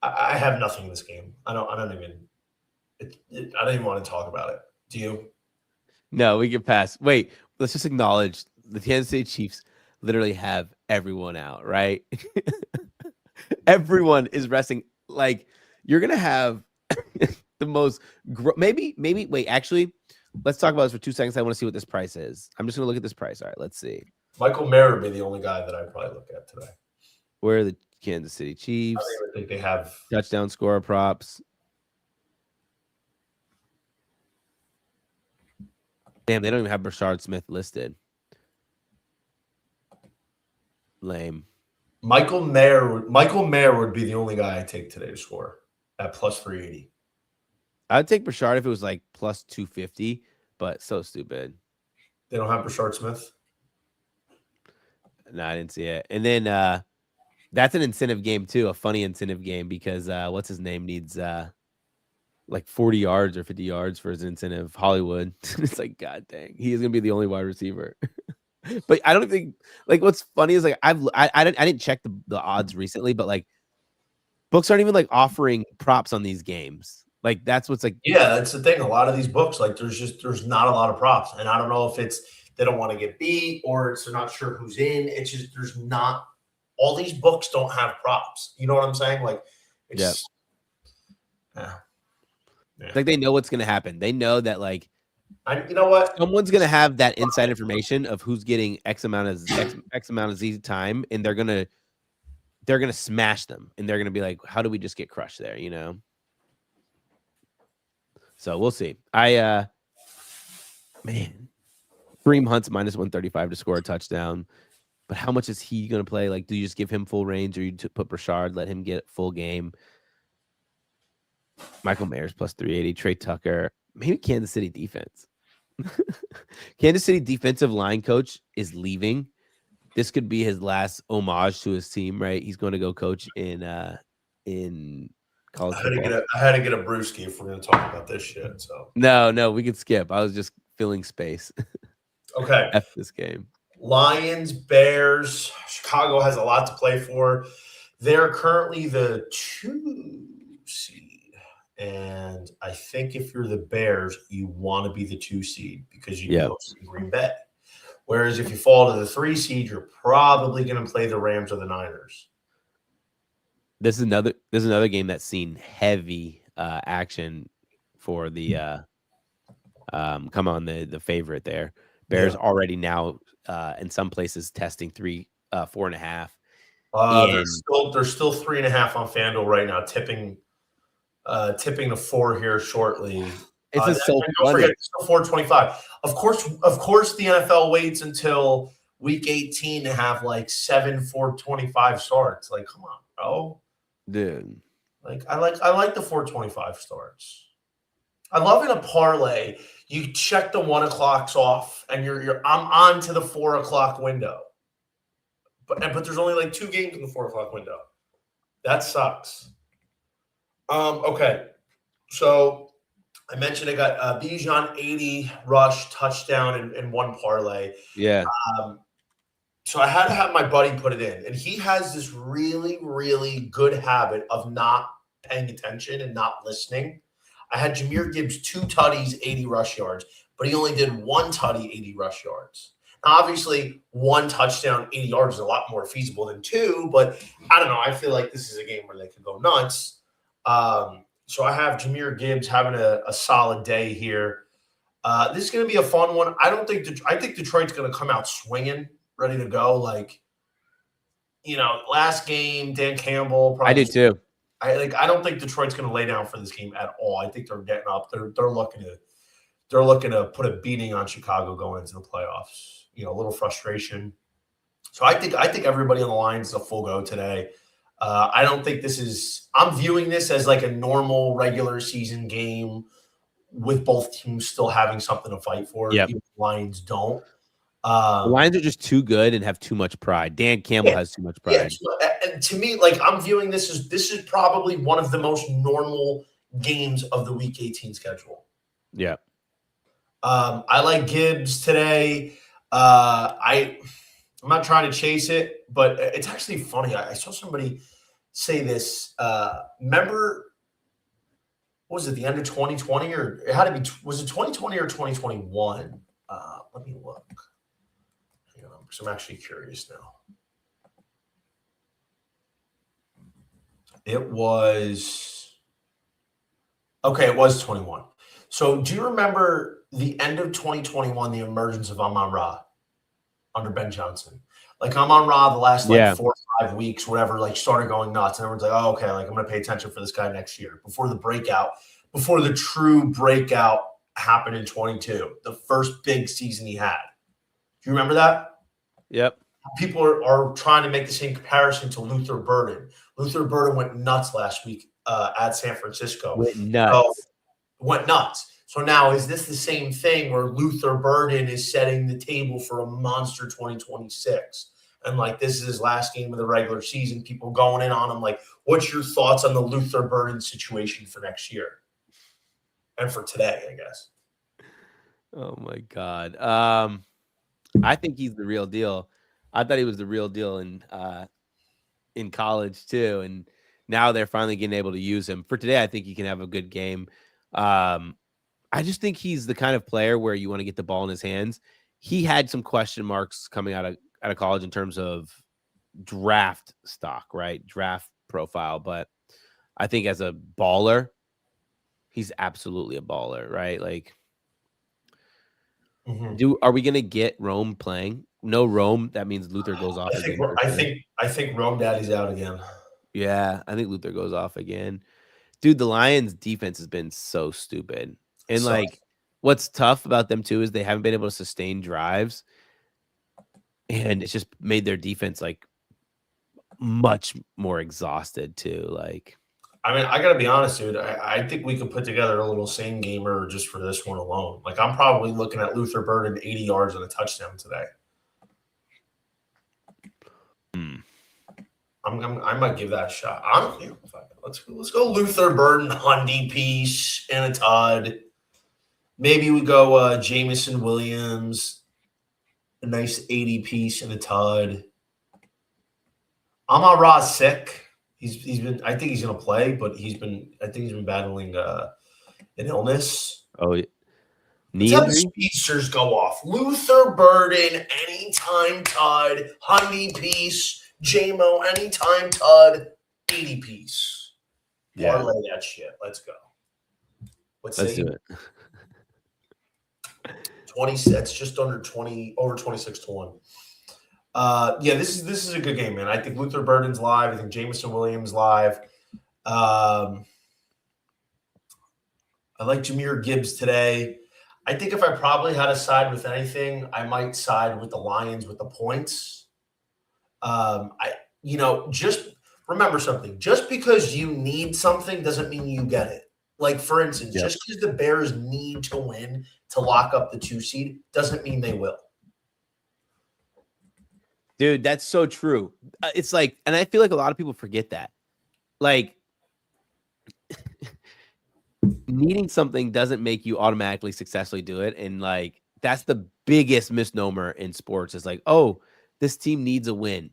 A: I have nothing in this game. I don't even want to talk about it. Do you?
B: No, we can pass. Wait, let's just acknowledge the Kansas City Chiefs literally have everyone out, right? Everyone is resting. Like, you're gonna have the most maybe wait, actually, let's talk about this for 2 seconds. I want to see what this price is. I'm just gonna look at this price. All right, let's see.
A: Michael Mayer would be the only guy that I'd probably look at today.
B: Where are the Kansas City Chiefs?
A: I don't even think they have
B: touchdown scorer props. Damn, they don't even have Brashard Smith listed. Lame.
A: Michael Mayer would be the only guy I take today to score at plus 380.
B: I'd take Brashard if it was like plus 250, but so stupid.
A: They don't have Brashard Smith?
B: No, I didn't see it. And then that's an incentive game too, a funny incentive game because what's his name needs like 40 yards or 50 yards for his incentive. Hollywood. It's like, God dang, he is gonna be the only wide receiver. But I don't think, like, what's funny is like I didn't check the odds recently, but like books aren't even like offering props on these games. Like that's what's like.
A: Yeah, that's the thing. A lot of these books, like there's not a lot of props, and I don't know if it's they don't want to get beat or they're not sure who's in. It's just there's not. All these books don't have props. You know what I'm saying? Like, it's yeah.
B: Like they know what's gonna happen. They know that like,
A: you know what?
B: Someone's gonna have that inside information of who's getting X amount of Z time, and they're gonna smash them, and they're gonna be like, how do we just get crushed there? You know. So we'll see. Man, Kareem Hunt's minus 135 to score a touchdown. But how much is he going to play? Like, do you just give him full range or you put Brashard, let him get full game? Michael Mayer's plus 380. Trey Tucker. Maybe Kansas City defense. Kansas City defensive line coach is leaving. This could be his last homage to his team, right? He's going to go coach in college
A: I had to
B: football.
A: get a brewski if we're going to talk about this shit. So
B: No, we could skip. I was just filling space.
A: okay,
B: F this game.
A: Lions, Bears. Chicago has a lot to play for. They're currently the 2 seed, and I think if you're the Bears, you want to be the 2 seed because you'd be hosting Green Bay. Whereas if you fall to the 3 seed, you're probably going to play the Rams or the Niners.
B: This is another game that's seen heavy action for the the favorite there. Bears already now in some places testing 4.5.
A: They're still 3.5 on FanDuel right now, tipping the 4 here shortly.
B: It's just so
A: don't
B: funny.
A: forget, it's still 425. Of course, the NFL waits until week 18 to have like 7 425 starts. Like, come on, bro.
B: Dude.
A: Like, I like the 425 starts. I love in a parlay, you check the 1 o'clocks off and I'm on to the 4 o'clock window. But there's only like 2 games in the 4 o'clock window. That sucks. Okay. So I mentioned I got Bijan 80 rush touchdown in one parlay.
B: Yeah.
A: So I had to have my buddy put it in, and he has this really, really good habit of not paying attention and not listening. I had Jahmyr Gibbs 2 tutties, 80 rush yards, but he only did 1 tutty, 80 rush yards. Now, obviously, 1 touchdown, 80 yards is a lot more feasible than 2, but I don't know. I feel like this is a game where they could go nuts. So I have Jahmyr Gibbs having a solid day here. This is going to be a fun one. I think Detroit's going to come out swinging, ready to go. Like, last game, Dan Campbell.
B: I do too.
A: I don't think Detroit's going to lay down for this game at all. I think they're getting up. They're looking to put a beating on Chicago going into the playoffs. A little frustration. So I think everybody on the line is a full go today. I don't think I'm viewing this as like a normal regular season game with both teams still having something to fight for.
B: Yep.
A: The Lions don't.
B: The Lions are just too good and have too much pride. Dan Campbell has too much pride.
A: Yeah, and to me, like, I'm viewing this is probably one of the most normal games of the Week 18 schedule.
B: Yeah.
A: I like Gibbs today. I'm not trying to chase it, but it's actually funny. I saw somebody say this. Remember, what was it, the end of 2020? Or it had to be, was it 2020 or 2021? Let me look. Hang on, because I'm actually curious now. It was 21. So do you remember the end of 2021, the emergence of Amon-Ra under Ben Johnson? Like, Amon-Ra, the last 4 or 5 weeks, whatever, like, started going nuts. And everyone's like, oh, okay, like, I'm going to pay attention for this guy next year. Before the true breakout happened in 22, the first big season he had. Do you remember that?
B: Yep.
A: People are trying to make the same comparison to Luther Burden. Luther Burden went nuts last week at San Francisco. Went nuts. So now, is this the same thing where Luther Burden is setting the table for a monster 2026? And, like, this is his last game of the regular season. People going in on him. Like, what's your thoughts on the Luther Burden situation for next year? And for today, I guess.
B: Oh, my God. I think he's the real deal. I thought he was the real deal in college, too. And now they're finally getting able to use him. For today, I think he can have a good game. I just think he's the kind of player where you want to get the ball in his hands. He had some question marks coming out of college in terms of draft stock, right? Draft profile. But I think as a baller, he's absolutely a baller, right? Like, are we going to get Rome playing? No Rome. That means Luther goes off again.
A: I think Rome Daddy's out again.
B: Yeah, I think Luther goes off again. Dude, the Lions defense has been so stupid. And like, what's tough about them too is they haven't been able to sustain drives. And it's just made their defense like much more exhausted too. Like,
A: I mean, I got to be honest, dude. I think we could put together a little same gamer just for this one alone. Like, I'm probably looking at Luther Burden 80 yards and a touchdown today. I might give that a shot. Honestly, Let's go Luther Burden, Hundy Peace, and a Todd. Maybe we go Jamison Williams, a nice 80 piece and a Todd. Amon Ra's sick. He's been. I think he's going to play, but I think he's been battling an illness.
B: Oh,
A: Let's
B: knee
A: have the
B: injury?
A: speedsters go off. Luther Burden, anytime Todd. Hundy Peace, JMO, anytime Todd. 80 piece.
B: Yeah.
A: Parlay that shit. Let's go.
B: Let's do it.
A: 20. It's just under 20, over 26-1. Yeah, this is a good game, man. I think Luther Burden's live. I think Jamison Williams live. I like Jahmyr Gibbs today. I think if I probably had to side with anything, I might side with the Lions with the points. Just remember something. Just because you need something doesn't mean you get it. Like, for instance, just because the Bears need to win to lock up the 2 seed doesn't mean they will.
B: Dude, that's so true. It's like, and I feel like a lot of people forget that. Like, needing something doesn't make you automatically successfully do it. And like, that's the biggest misnomer in sports. Is like, oh, this team needs a win.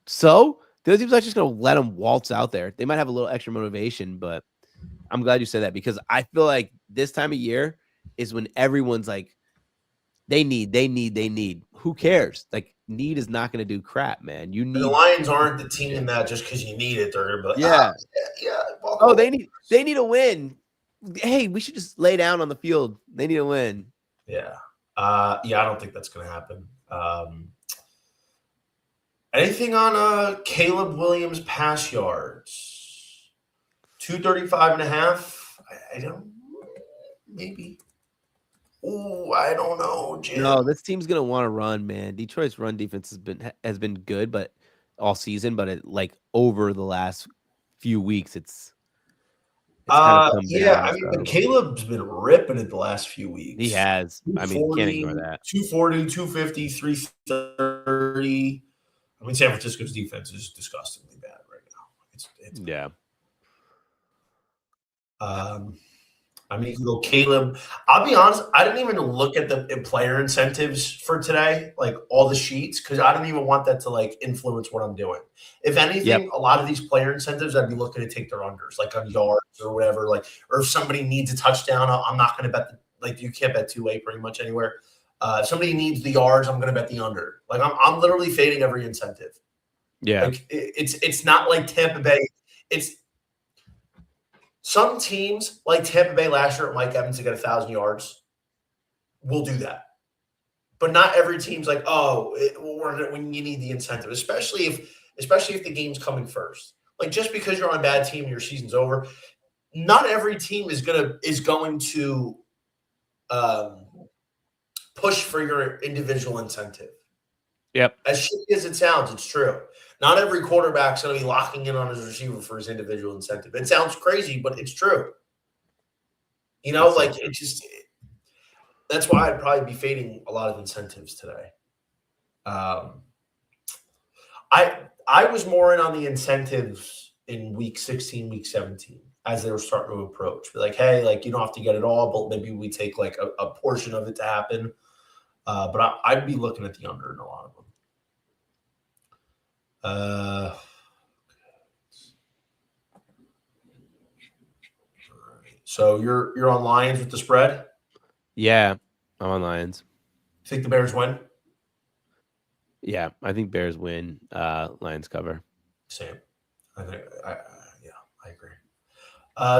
B: So the other team's not just going to let them waltz out there. They might have a little extra motivation, but I'm glad you said that because I feel like this time of year is when everyone's like, they need. Who cares? Like, need is not going to do crap, man. You need.
A: The Lions aren't the team that just because you need it, they're going to be like,
B: yeah.
A: Oh,
B: they need a win. Hey, we should just lay down on the field. They need a win.
A: Yeah. I don't think that's going to happen. Anything on Caleb Williams pass yards? 235.5. I don't. Maybe. Oh, I don't know, Jim.
B: No, this team's gonna want to run, man. Detroit's run defense has been good, but all season, but over the last few weeks, it's kind of come down.
A: I mean, but Caleb's been ripping it the last few weeks.
B: He has. I mean, can't ignore that. 240,
A: 250, 330. I mean, San Francisco's defense is disgustingly bad right now.
B: Yeah.
A: I mean, you can go Caleb. I'll be honest, I didn't even look at the player incentives for today, like all the sheets, because I don't even want that to like influence what I'm doing. If anything, a lot of these player incentives, I'd be looking to take their unders, like on yards or whatever, like, or if somebody needs a touchdown, I'm not going to bet you can't bet 2-way pretty much anywhere. If somebody needs the yards, I'm going to bet the under. Like I'm literally fading every incentive.
B: Yeah,
A: like it's not like Tampa Bay. It's some teams like Tampa Bay last year at Mike Evans to get 1,000 yards will do that. But not every team's like, when you need the incentive, especially if the game's coming first. Like just because you're on a bad team and your season's over, not every team is going to push for your individual incentive.
B: Yep.
A: As shitty as it sounds, it's true. Not every quarterback's going to be locking in on his receiver for his individual incentive. It sounds crazy, but it's true. That's why I'd probably be fading a lot of incentives today. I was more in on the incentives in week 16, week 17 as they were starting to approach. Be like, hey, like you don't have to get it all, but maybe we take like a portion of it to happen. But I'd be looking at the under in a lot of them. So you're on Lions with the spread?
B: Yeah, I'm on Lions.
A: Think the Bears win?
B: Yeah, I think Bears win. Lions cover.
A: Same. I agree.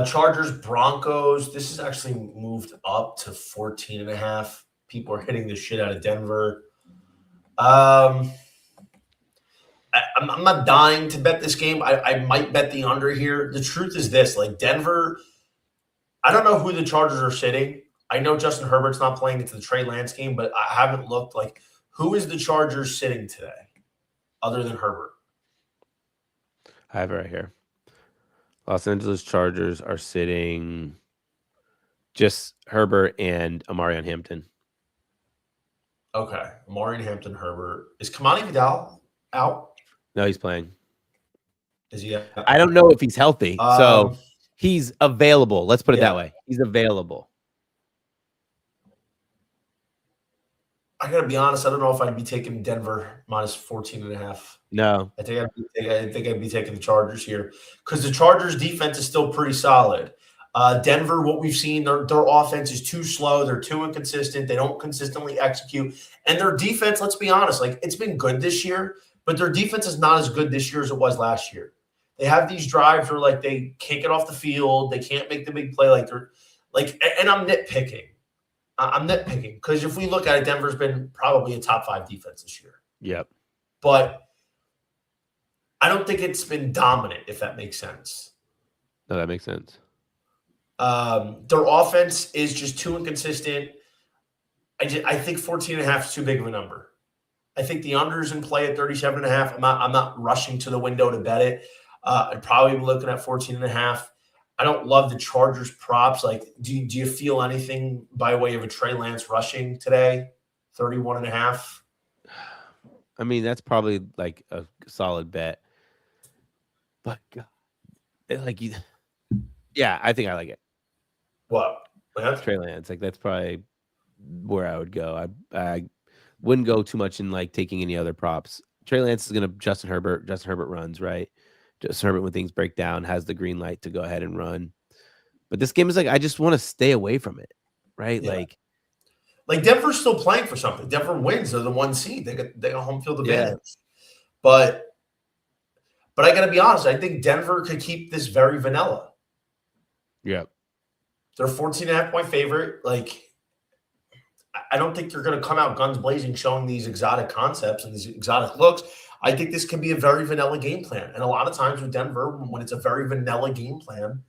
A: Chargers, Broncos. This is actually moved up to 14.5. People are hitting the shit out of Denver. I'm not dying to bet this game. I might bet the under here. The truth is this, like Denver, I don't know who the Chargers are sitting. I know Justin Herbert's not playing into the Trey Lance game, but I haven't looked like who is the Chargers sitting today other than Herbert?
B: I have it right here. Los Angeles Chargers are sitting just Herbert and Amarian Hampton.
A: Okay. Amarian Hampton, Herbert. Is Kamani Vidal out?
B: No, he's playing.
A: Is he?
B: I don't know if he's healthy. So
A: Um,
B: he's available. Let's put it that
A: yeah.
B: way. He's available.
A: I gotta be honest. I don't know if I'd be taking Denver minus 14.5.
B: No.
A: I think I'd be taking the Chargers here because the Chargers defense is still pretty solid. Denver, what we've seen, their offense is too slow. They're too inconsistent. They don't consistently execute. And their defense, let's be honest, like it's been good this year, but their defense is not as good this year as it was last year. They have these drives where like they can't get off the field, they can't make the big play. Like they're like, and I'm nitpicking. I'm nitpicking because if we look at it, Denver's been probably a top 5 defense this year.
B: Yep.
A: But I don't think it's been dominant, if that makes sense.
B: No, that makes sense.
A: Their offense is just too inconsistent. I think 14.5 is too big of a number. I think the under's in play at 37.5. I'm not rushing to the window to bet it. I'd probably be looking at 14.5. I don't love the Chargers props. Like, do you feel anything by way of a Trey Lance rushing today? 31.5.
B: I mean, that's probably like a solid bet. But God, yeah, I think I like it.
A: What?
B: Trey Lance, like that's probably where I would go. I wouldn't go too much in like taking any other props. Trey Lance is gonna Justin Herbert runs, right? Justin Herbert, when things break down, has the green light to go ahead and run. But this game is like I just want to stay away from it, right?
A: Yeah.
B: Like
A: Denver's still playing for something. Denver wins. They're the 1 seed. They got home field advantage.
B: Yeah.
A: But I got to be honest. I think Denver could keep this very vanilla.
B: Yeah.
A: They're 14.5-point favorite. Like, I don't think they're going to come out guns blazing showing these exotic concepts and these exotic looks. I think this could be a very vanilla game plan. And a lot of times with Denver, when it's a very vanilla game plan,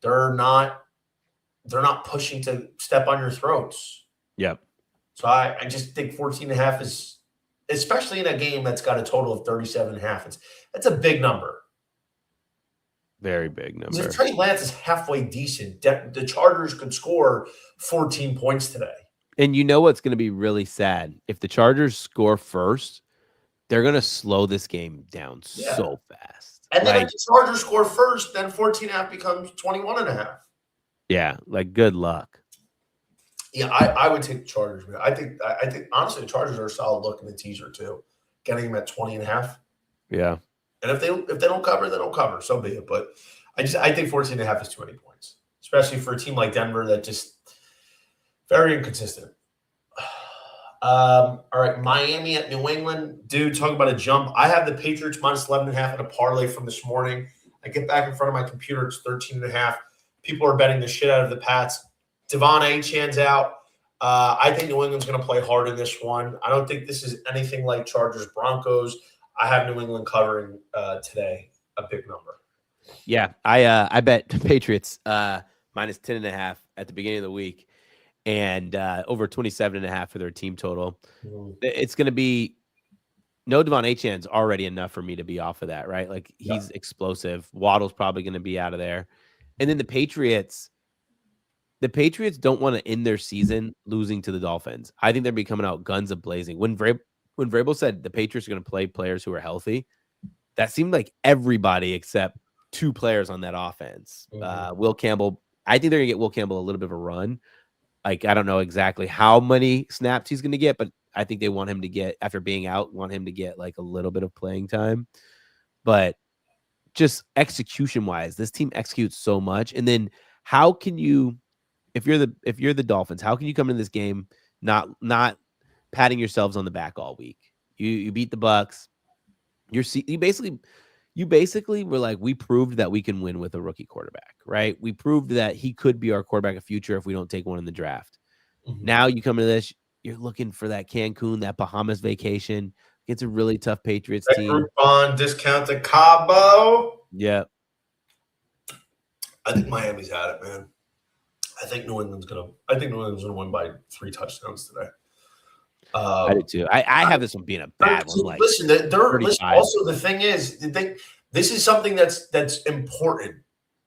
A: they're not pushing to step on your throats.
B: Yep.
A: So I just think 14.5 is, especially in a game that's got a total of 37.5. That's a big number.
B: Very big number.
A: If Trey Lance is halfway decent, the Chargers could score 14 points today.
B: And you know what's going to be really sad? If the Chargers score first, they're going to slow this game down so fast.
A: And then if the Chargers score first, then 14.5 becomes 21.5.
B: Yeah, like good luck.
A: Yeah, I would take the Chargers. I think honestly the Chargers are a solid look in the teaser too. Getting them at 20.5.
B: Yeah.
A: And if they don't cover, they don't cover. So be it. But I think 14.5 is too many points, especially for a team like Denver that just very inconsistent. All right, Miami at New England. Dude, talking about a jump. I have the Patriots minus 11.5 at a parlay from this morning. I get back in front of my computer. It's 13.5. People are betting the shit out of the Pats. Devon Achane's out. I think New England's going to play hard in this one. I don't think this is anything like Chargers Broncos. I have New England covering today, a big number.
B: Yeah, I bet the Patriots minus 10.5 at the beginning of the week, and over 27.5 for their team total. Mm-hmm. It's going to be no Devon Achane's already enough for me to be off of that, right? Like he's explosive. Waddle's probably going to be out of there, and then the Patriots don't want to end their season losing to the Dolphins. I think they're be coming out guns a blazing. When Vrabel said the Patriots are going to play players who are healthy, that seemed like everybody except 2 players on that offense. Mm-hmm. Will Campbell, I think they're going to get Will Campbell a little bit of a run. Like, I don't know exactly how many snaps he's going to get, but I think they want him to get, after being out, want him to get like a little bit of playing time. But just execution-wise, this team executes so much. And then how can you, if you're the Dolphins, how can you come into this game not patting yourselves on the back all week? You beat the Bucks. You basically were like, we proved that we can win with a rookie quarterback, right? We proved that he could be our quarterback of future if we don't take one in the draft. Mm-hmm. Now you come into this, you're looking for that Cancun, that Bahamas vacation. It's a really tough Patriots team.
A: Groupon discount to Cabo.
B: Yeah.
A: I think Miami's had it, man. I think New England's gonna win by 3 touchdowns today.
B: I do too. I have this one being a bad one. Like,
A: listen, also the thing is, this is something that's important.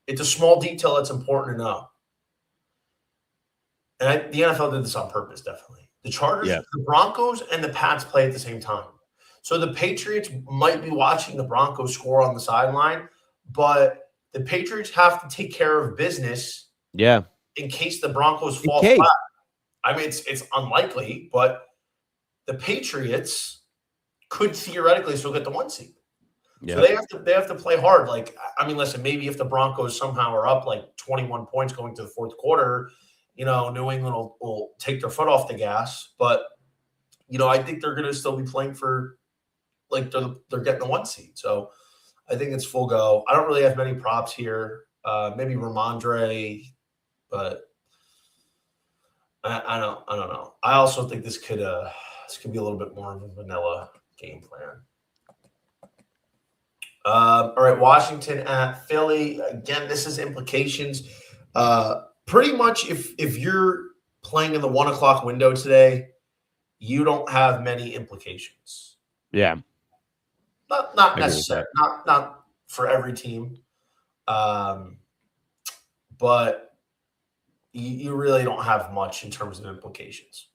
A: It's a small detail that's important to know. And the NFL did this on purpose, definitely. The Chargers, the Broncos, and the Pats play at the same time. So the Patriots might be watching the Broncos score on the sideline, but the Patriots have to take care of business
B: Yeah.
A: in case the Broncos
B: In
A: fall
B: case.
A: flat. I mean, it's unlikely, but the Patriots could theoretically still get the 1 seed. So they have to play hard. Like, I mean, listen, maybe if the Broncos somehow are up like 21 points going to the fourth quarter, New England will take their foot off the gas. But I think they're going to still be playing for like they're getting the 1 seed. So I think it's full go. I don't really have many props here. Maybe Ramondre, but I don't know. I also think this could be a little bit more of a vanilla game plan. All right, Washington at Philly. Again, this is implications. Pretty much if you're playing in the 1 o'clock window today, you don't have many implications.
B: Yeah.
A: Not necessary. Not for every team. But you really don't have much in terms of implications.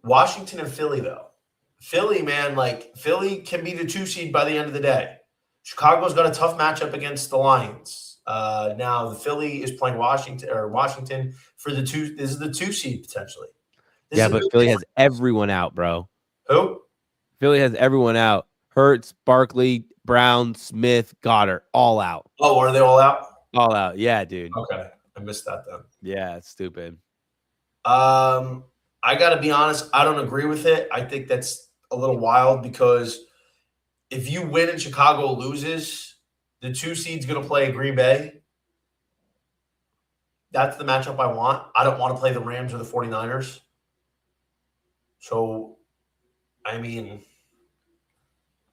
A: Washington and Philly, though. Philly, man, Philly can be the 2 seed by the end of the day. Chicago's got a tough matchup against the Lions. Now the Philly is playing Washington for the 2. This is the 2 seed potentially.
B: But Philly has everyone out, bro.
A: Who?
B: Philly has everyone out. Hurts, Barkley, Brown, Smith, Goddard, all out.
A: Oh, are they all out?
B: All out. Yeah, dude.
A: Okay. I missed that then.
B: Yeah, it's stupid.
A: I got to be honest. I don't agree with it. I think that's a little wild because if you win and Chicago loses, the 2 seed's going to play Green Bay. That's the matchup I want. I don't want to play the Rams or the 49ers. So, I mean,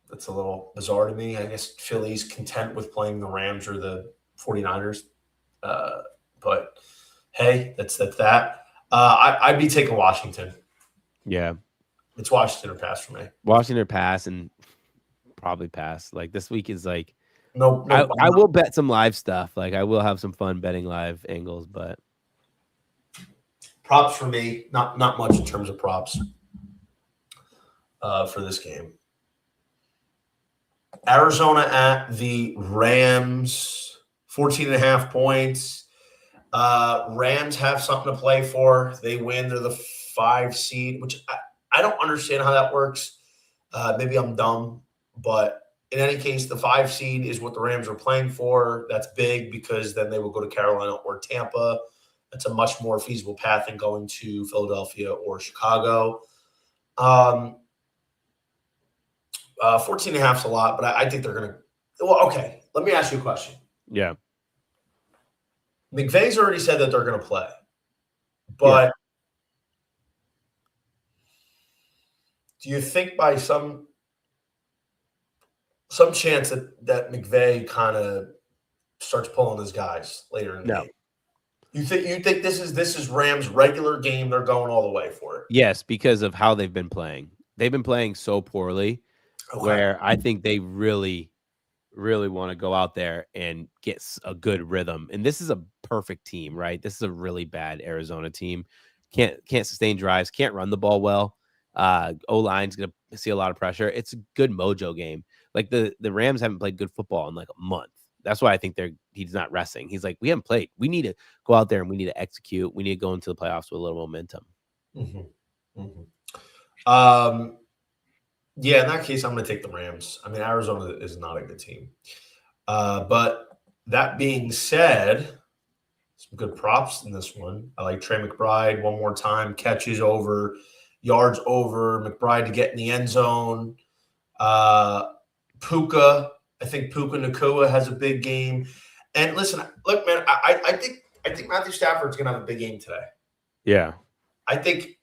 A: that's a little bizarre to me. I guess Philly's content with playing the Rams or the 49ers. But, hey, that's that. I'd be taking Washington.
B: Yeah.
A: It's Washington or pass for me.
B: Washington or pass and probably pass. Like this week is like
A: no
B: I will bet some live stuff. Like I will have some fun betting live angles, but
A: props for me, not much in terms of props for this game. Arizona at the Rams, 14.5 points. Rams have something to play for. They win. They're the 5 seed, which I don't understand how that works. Maybe I'm dumb, but in any case, the 5 seed is what the Rams are playing for. That's big because then they will go to Carolina or Tampa. That's a much more feasible path than going to Philadelphia or Chicago. 14.5 is a lot, but I think they're going to – well, okay, let me ask you a question.
B: Yeah.
A: McVay's already said that they're going to play, but do you think by some chance that McVay kind of starts pulling his guys later in the game? You think this is Rams' regular game? They're going all the way for it.
B: Yes, because of how they've been playing. They've been playing so poorly, where I think they really want to go out there and get a good rhythm. And this is a perfect team, right? This is a really bad Arizona team. Can't sustain drives, can't run the ball well. O-line's going to see a lot of pressure. It's a good mojo game. Like the Rams haven't played good football in like a month. That's why I think he's not resting. He's like, we haven't played. We need to go out there and we need to execute. We need to go into the playoffs with a little momentum.
A: Mm-hmm. Mm-hmm. Yeah, in that case, I'm going to take the Rams. I mean, Arizona is not a good team. But that being said, some good props in this one. I like Trey McBride one more time, catches over, yards over, McBride to get in the end zone. Puka, I think Puka Nacua has a big game. And listen, look, man, I think Matthew Stafford's going to have a big game today.
B: Yeah.
A: I think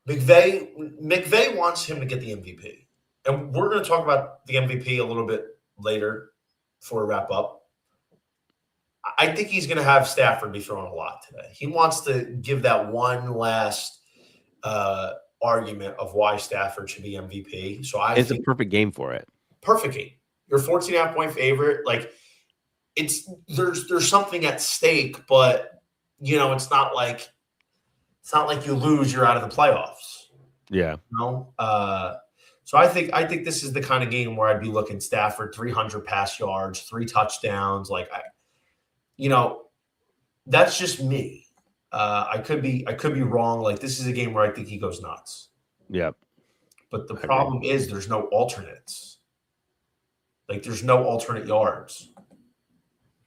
A: McVay wants him to get the MVP. And we're going to talk about the MVP a little bit later before we wrap up. I think he's going to have Stafford be throwing a lot today. He wants to give that one last argument of why Stafford should be MVP. So
B: it's a perfect game for it.
A: Perfect game. You're 14.5 point favorite. Like there's something at stake, but it's not like you lose, you're out of the playoffs.
B: Yeah.
A: So I think this is the kind of game where I'd be looking Stafford 300 pass yards, 3 touchdowns. Like that's just me. I could be wrong. Like this is a game where I think he goes nuts.
B: Yep.
A: But the problem is there's no alternates. Like there's no alternate yards.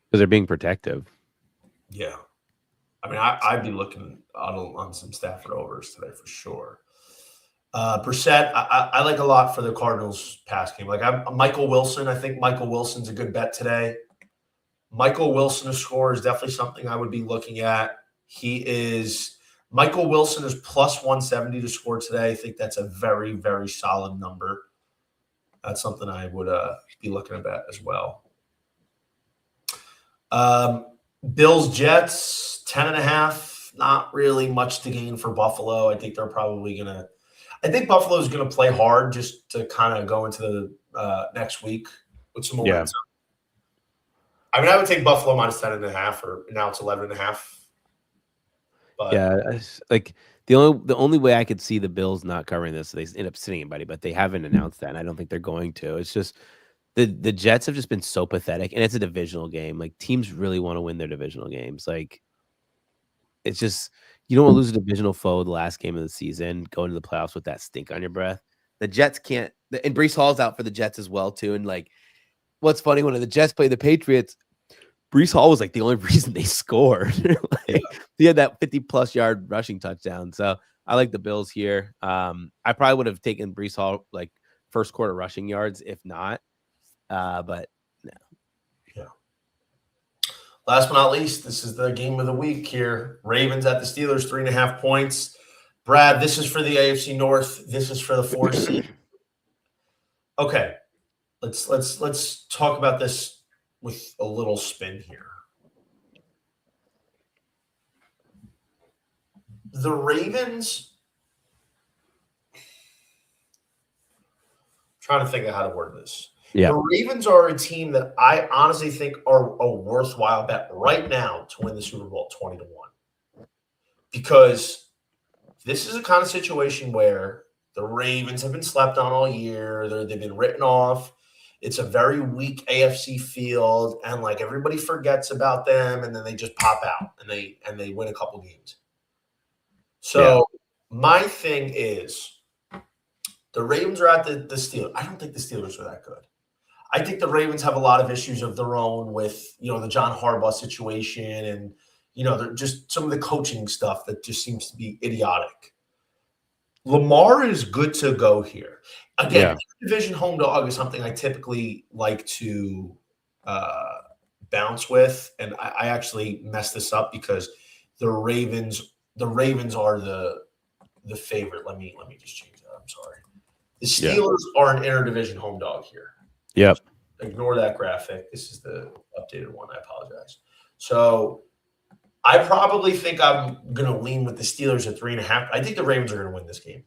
B: Because they're being protective.
A: Yeah. I mean, I'd be looking on some Stafford overs today for sure. Brissett, I like a lot for the Cardinals pass game. Like Michael Wilson, I think Michael Wilson's a good bet today. Michael Wilson to score is definitely something I would be looking at. Michael Wilson is plus 170 to score today. I think that's a very, very solid number. That's something I would be looking at as well. Bills, Jets, 10.5. Not really much to gain for Buffalo. I think they're probably going to – I think Buffalo is going to play hard just to kind of go into the next week with some momentum. Yeah. I mean, I would take Buffalo minus 10.5, or now it's 11.5. But
B: yeah, like the only way I could see the Bills not covering this, they end up sitting anybody, but they haven't announced that, and I don't think they're going to. It's just the Jets have just been so pathetic, and it's a divisional game. Like teams really want to win their divisional games. Like it's just you don't want to lose a divisional foe the last game of the season, go into the playoffs with that stink on your breath. The Jets can't, and Breece Hall's out for the Jets as well too. And like, what's funny when the Jets play the Patriots, Breece Hall was like the only reason they scored. He had that 50+ yard rushing touchdown. So I like the Bills here. I probably would have taken Breece Hall like first quarter rushing yards if not. But no.
A: Yeah. Last but not least, this is the game of the week here. Ravens at the Steelers, 3.5 points. Brad, this is for the AFC North. This is for the 4 seed. Okay, let's talk about this with a little spin here. The Ravens. I'm trying to think of how to word this.
B: Yeah.
A: The Ravens are a team that I honestly think are a worthwhile bet right now to win the Super Bowl 20-1. Because this is a kind of situation where the Ravens have been slept on all year. They've been written off. It's a very weak AFC field, and like everybody forgets about them, and then they just pop out and they win a couple games. So my thing is the Ravens are at the Steelers. I don't think the Steelers are that good. I think the Ravens have a lot of issues of their own with, the John Harbaugh situation and, they're just some of the coaching stuff that just seems to be idiotic. Lamar is good to go here. Again, division home dog is something I typically like to bounce with. And I actually messed this up because the Ravens are the favorite. Let me just change that. I'm sorry. The Steelers are an interdivision home dog here.
B: Yep.
A: Ignore that graphic. This is the updated one. I apologize. So I probably think I'm going to lean with the Steelers at 3.5. I think the Ravens are going to win this game.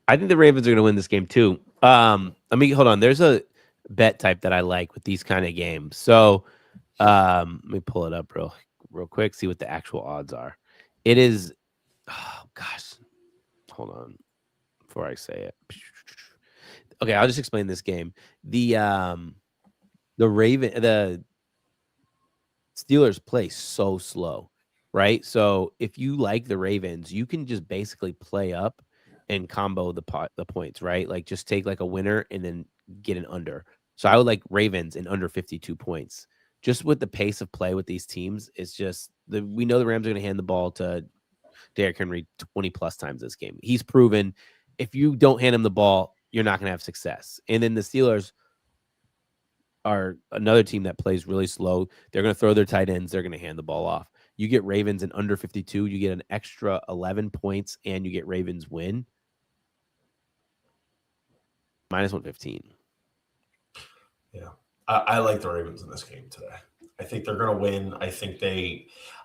B: I think the Ravens are going to win this game too. Hold on. There's a bet type that I like with these kind of games. So let me pull it up real quick, see what the actual odds are. It is, hold on before I say it. Okay, I'll just explain this game. The Steelers play so slow, right? So if you like the Ravens, you can just basically play up and combo the points, right? Like just take like a winner and then get an under. So I would like Ravens in under 52 points. Just with the pace of play with these teams, it's just we know the Rams are going to hand the ball to Derrick Henry 20+ times this game. He's proven if you don't hand him the ball, you're not going to have success. And then the Steelers are another team that plays really slow. They're going to throw their tight ends. They're going to hand the ball off. You get Ravens in under 52. You get an extra 11 points, and you get Ravens win. Minus 115.
A: Yeah. I like the Ravens in this game today. I think they're going to win. I think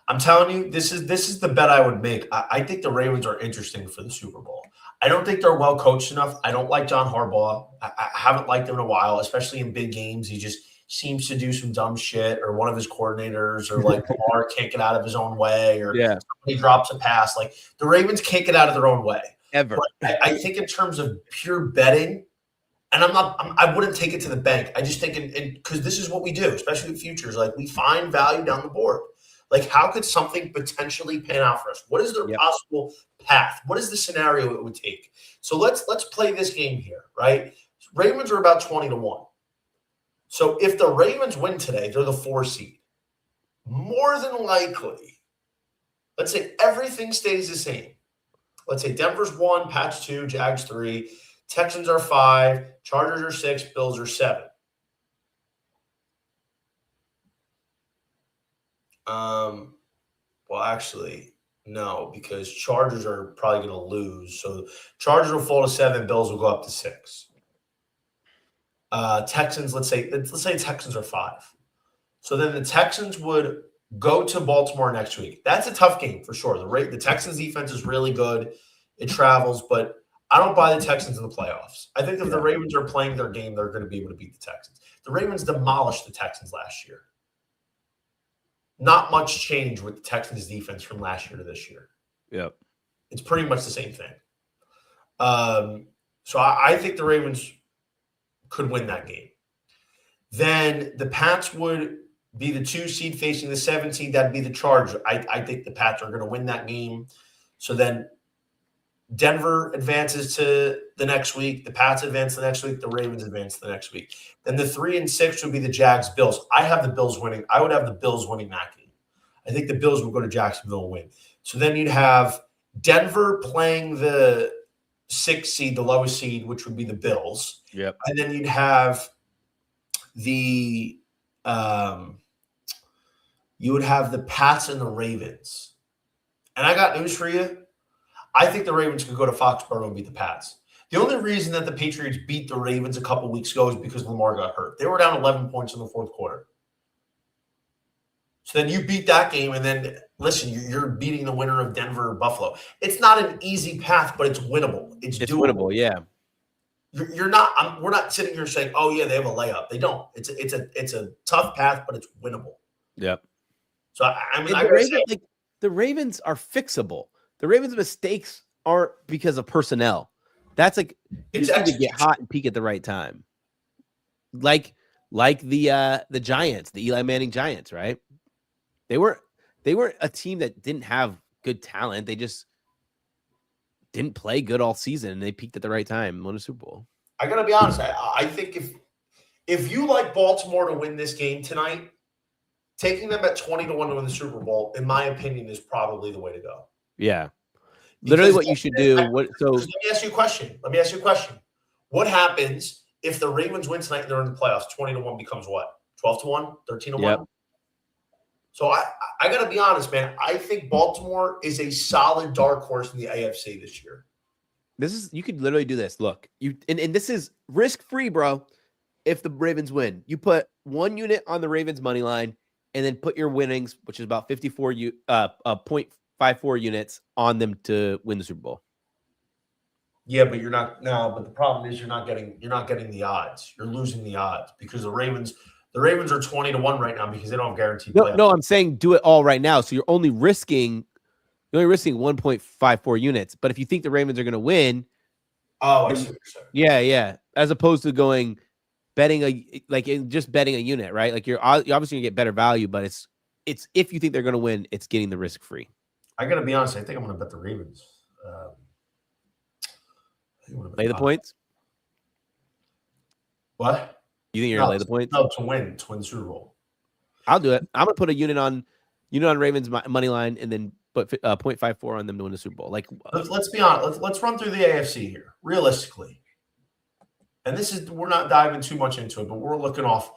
A: I'm telling you, this is the bet I would make. I think the Ravens are interesting for the Super Bowl. I don't think they're well coached enough. I don't like John Harbaugh. I haven't liked him in a while, especially in big games. He just seems to do some dumb shit, or one of his coordinators, or like Lamar can't get out of his own way, or he drops a pass. Like the Ravens can't get out of their own way.
B: Ever.
A: But I think in terms of pure betting, And I wouldn't take it to the bank. I just think, because this is what we do, especially with futures, like we find value down the board. Like, how could something potentially pan out for us? What is their possible path? What is the scenario it would take? So let's play this game here, right? Ravens are about 20-1. So if the Ravens win today, they're the 4 seed. More than likely, let's say everything stays the same. Let's say Denver's 1, Pats 2, Jags 3, Texans are 5, Chargers are 6, Bills are 7. Well, actually, no, because Chargers are probably going to lose. So Chargers will fall to 7, Bills will go up to 6. Texans, let's say Texans are 5. So then the Texans would go to Baltimore next week. That's a tough game for sure. The Texans defense is really good. It travels, but I don't buy the Texans in the playoffs. I think if the Ravens are playing their game, they're going to be able to beat the Texans. The Ravens demolished the Texans last year. Not much change with the Texans defense from last year to this year.
B: Yep.
A: It's pretty much the same thing. So I think the Ravens could win that game. Then the Pats would be the 2 seed facing the 7 seed. That'd be the Chargers. I think the Pats are going to win that game. So then Denver advances to the next week. The Pats advance the next week. The Ravens advance the next week. Then the 3 and 6 would be the Jags, Bills. I have the Bills winning. I would have the Bills winning that game. I think the Bills will go to Jacksonville and win. So then you'd have Denver playing the 6th seed, the lowest seed, which would be the Bills.
B: Yep.
A: And then you'd have the you would have the Pats and the Ravens. And I got news for you. I think the Ravens could go to Foxborough and beat the Pats. The only reason that the Patriots beat the Ravens a couple weeks ago is because Lamar got hurt. They were down 11 points in the 4th quarter. So then you beat that game, and then, listen, you're beating the winner of Denver or Buffalo. It's not an easy path, but it's winnable. It's doable.
B: Winnable, yeah.
A: We're not sitting here saying, oh, yeah, they have a layup. They don't. It's a tough path, but it's winnable.
B: Yep.
A: So, I mean,
B: the Ravens are fixable. The Ravens' mistakes aren't because of personnel. That's like you just need to get hot and peak at the right time. Like the Giants, the Eli Manning Giants, right? They were a team that didn't have good talent. They just didn't play good all season, and they peaked at the right time and won a Super Bowl.
A: I gotta be honest. I think if you like Baltimore to win this game tonight, taking them at 20-1 to win the Super Bowl, in my opinion, is probably the way to go.
B: Yeah. Literally what you should do. Let me
A: ask you a question. What happens if the Ravens win tonight and they're in the playoffs? 20-1 becomes what? 12-1? 13-1?
B: Yep.
A: So I got to be honest, man. I think Baltimore is a solid dark horse in the AFC this year.
B: You could literally do this. Look, and this is risk-free, bro. If the Ravens win, you put 1 unit on the Ravens money line and then put your winnings, which is about 0.54 units on them to win the Super Bowl.
A: Yeah, but you're not now. But the problem is you're not getting the odds. You're losing the odds because the Ravens are 20-1 right now because they don't have guaranteed.
B: No, I'm saying do it all right now. So you're only risking 1.54 units. But if you think the Ravens are going to win,
A: I see what you're
B: saying. Yeah. As opposed to betting a unit, right? Like you're obviously gonna get better value, but it's if you think they're going to win, it's getting the risk free.
A: I got to be honest. I think I'm going to bet the Ravens.
B: Lay the points.
A: What?
B: You think you're gonna lay the points?
A: No, to win the Super Bowl.
B: I'll do it. I'm gonna put a unit on Ravens money line and then put 0.54 on them to win the Super Bowl. Like,
A: let's be honest. Let's run through the AFC here realistically. And we're not diving too much into it, but we're looking off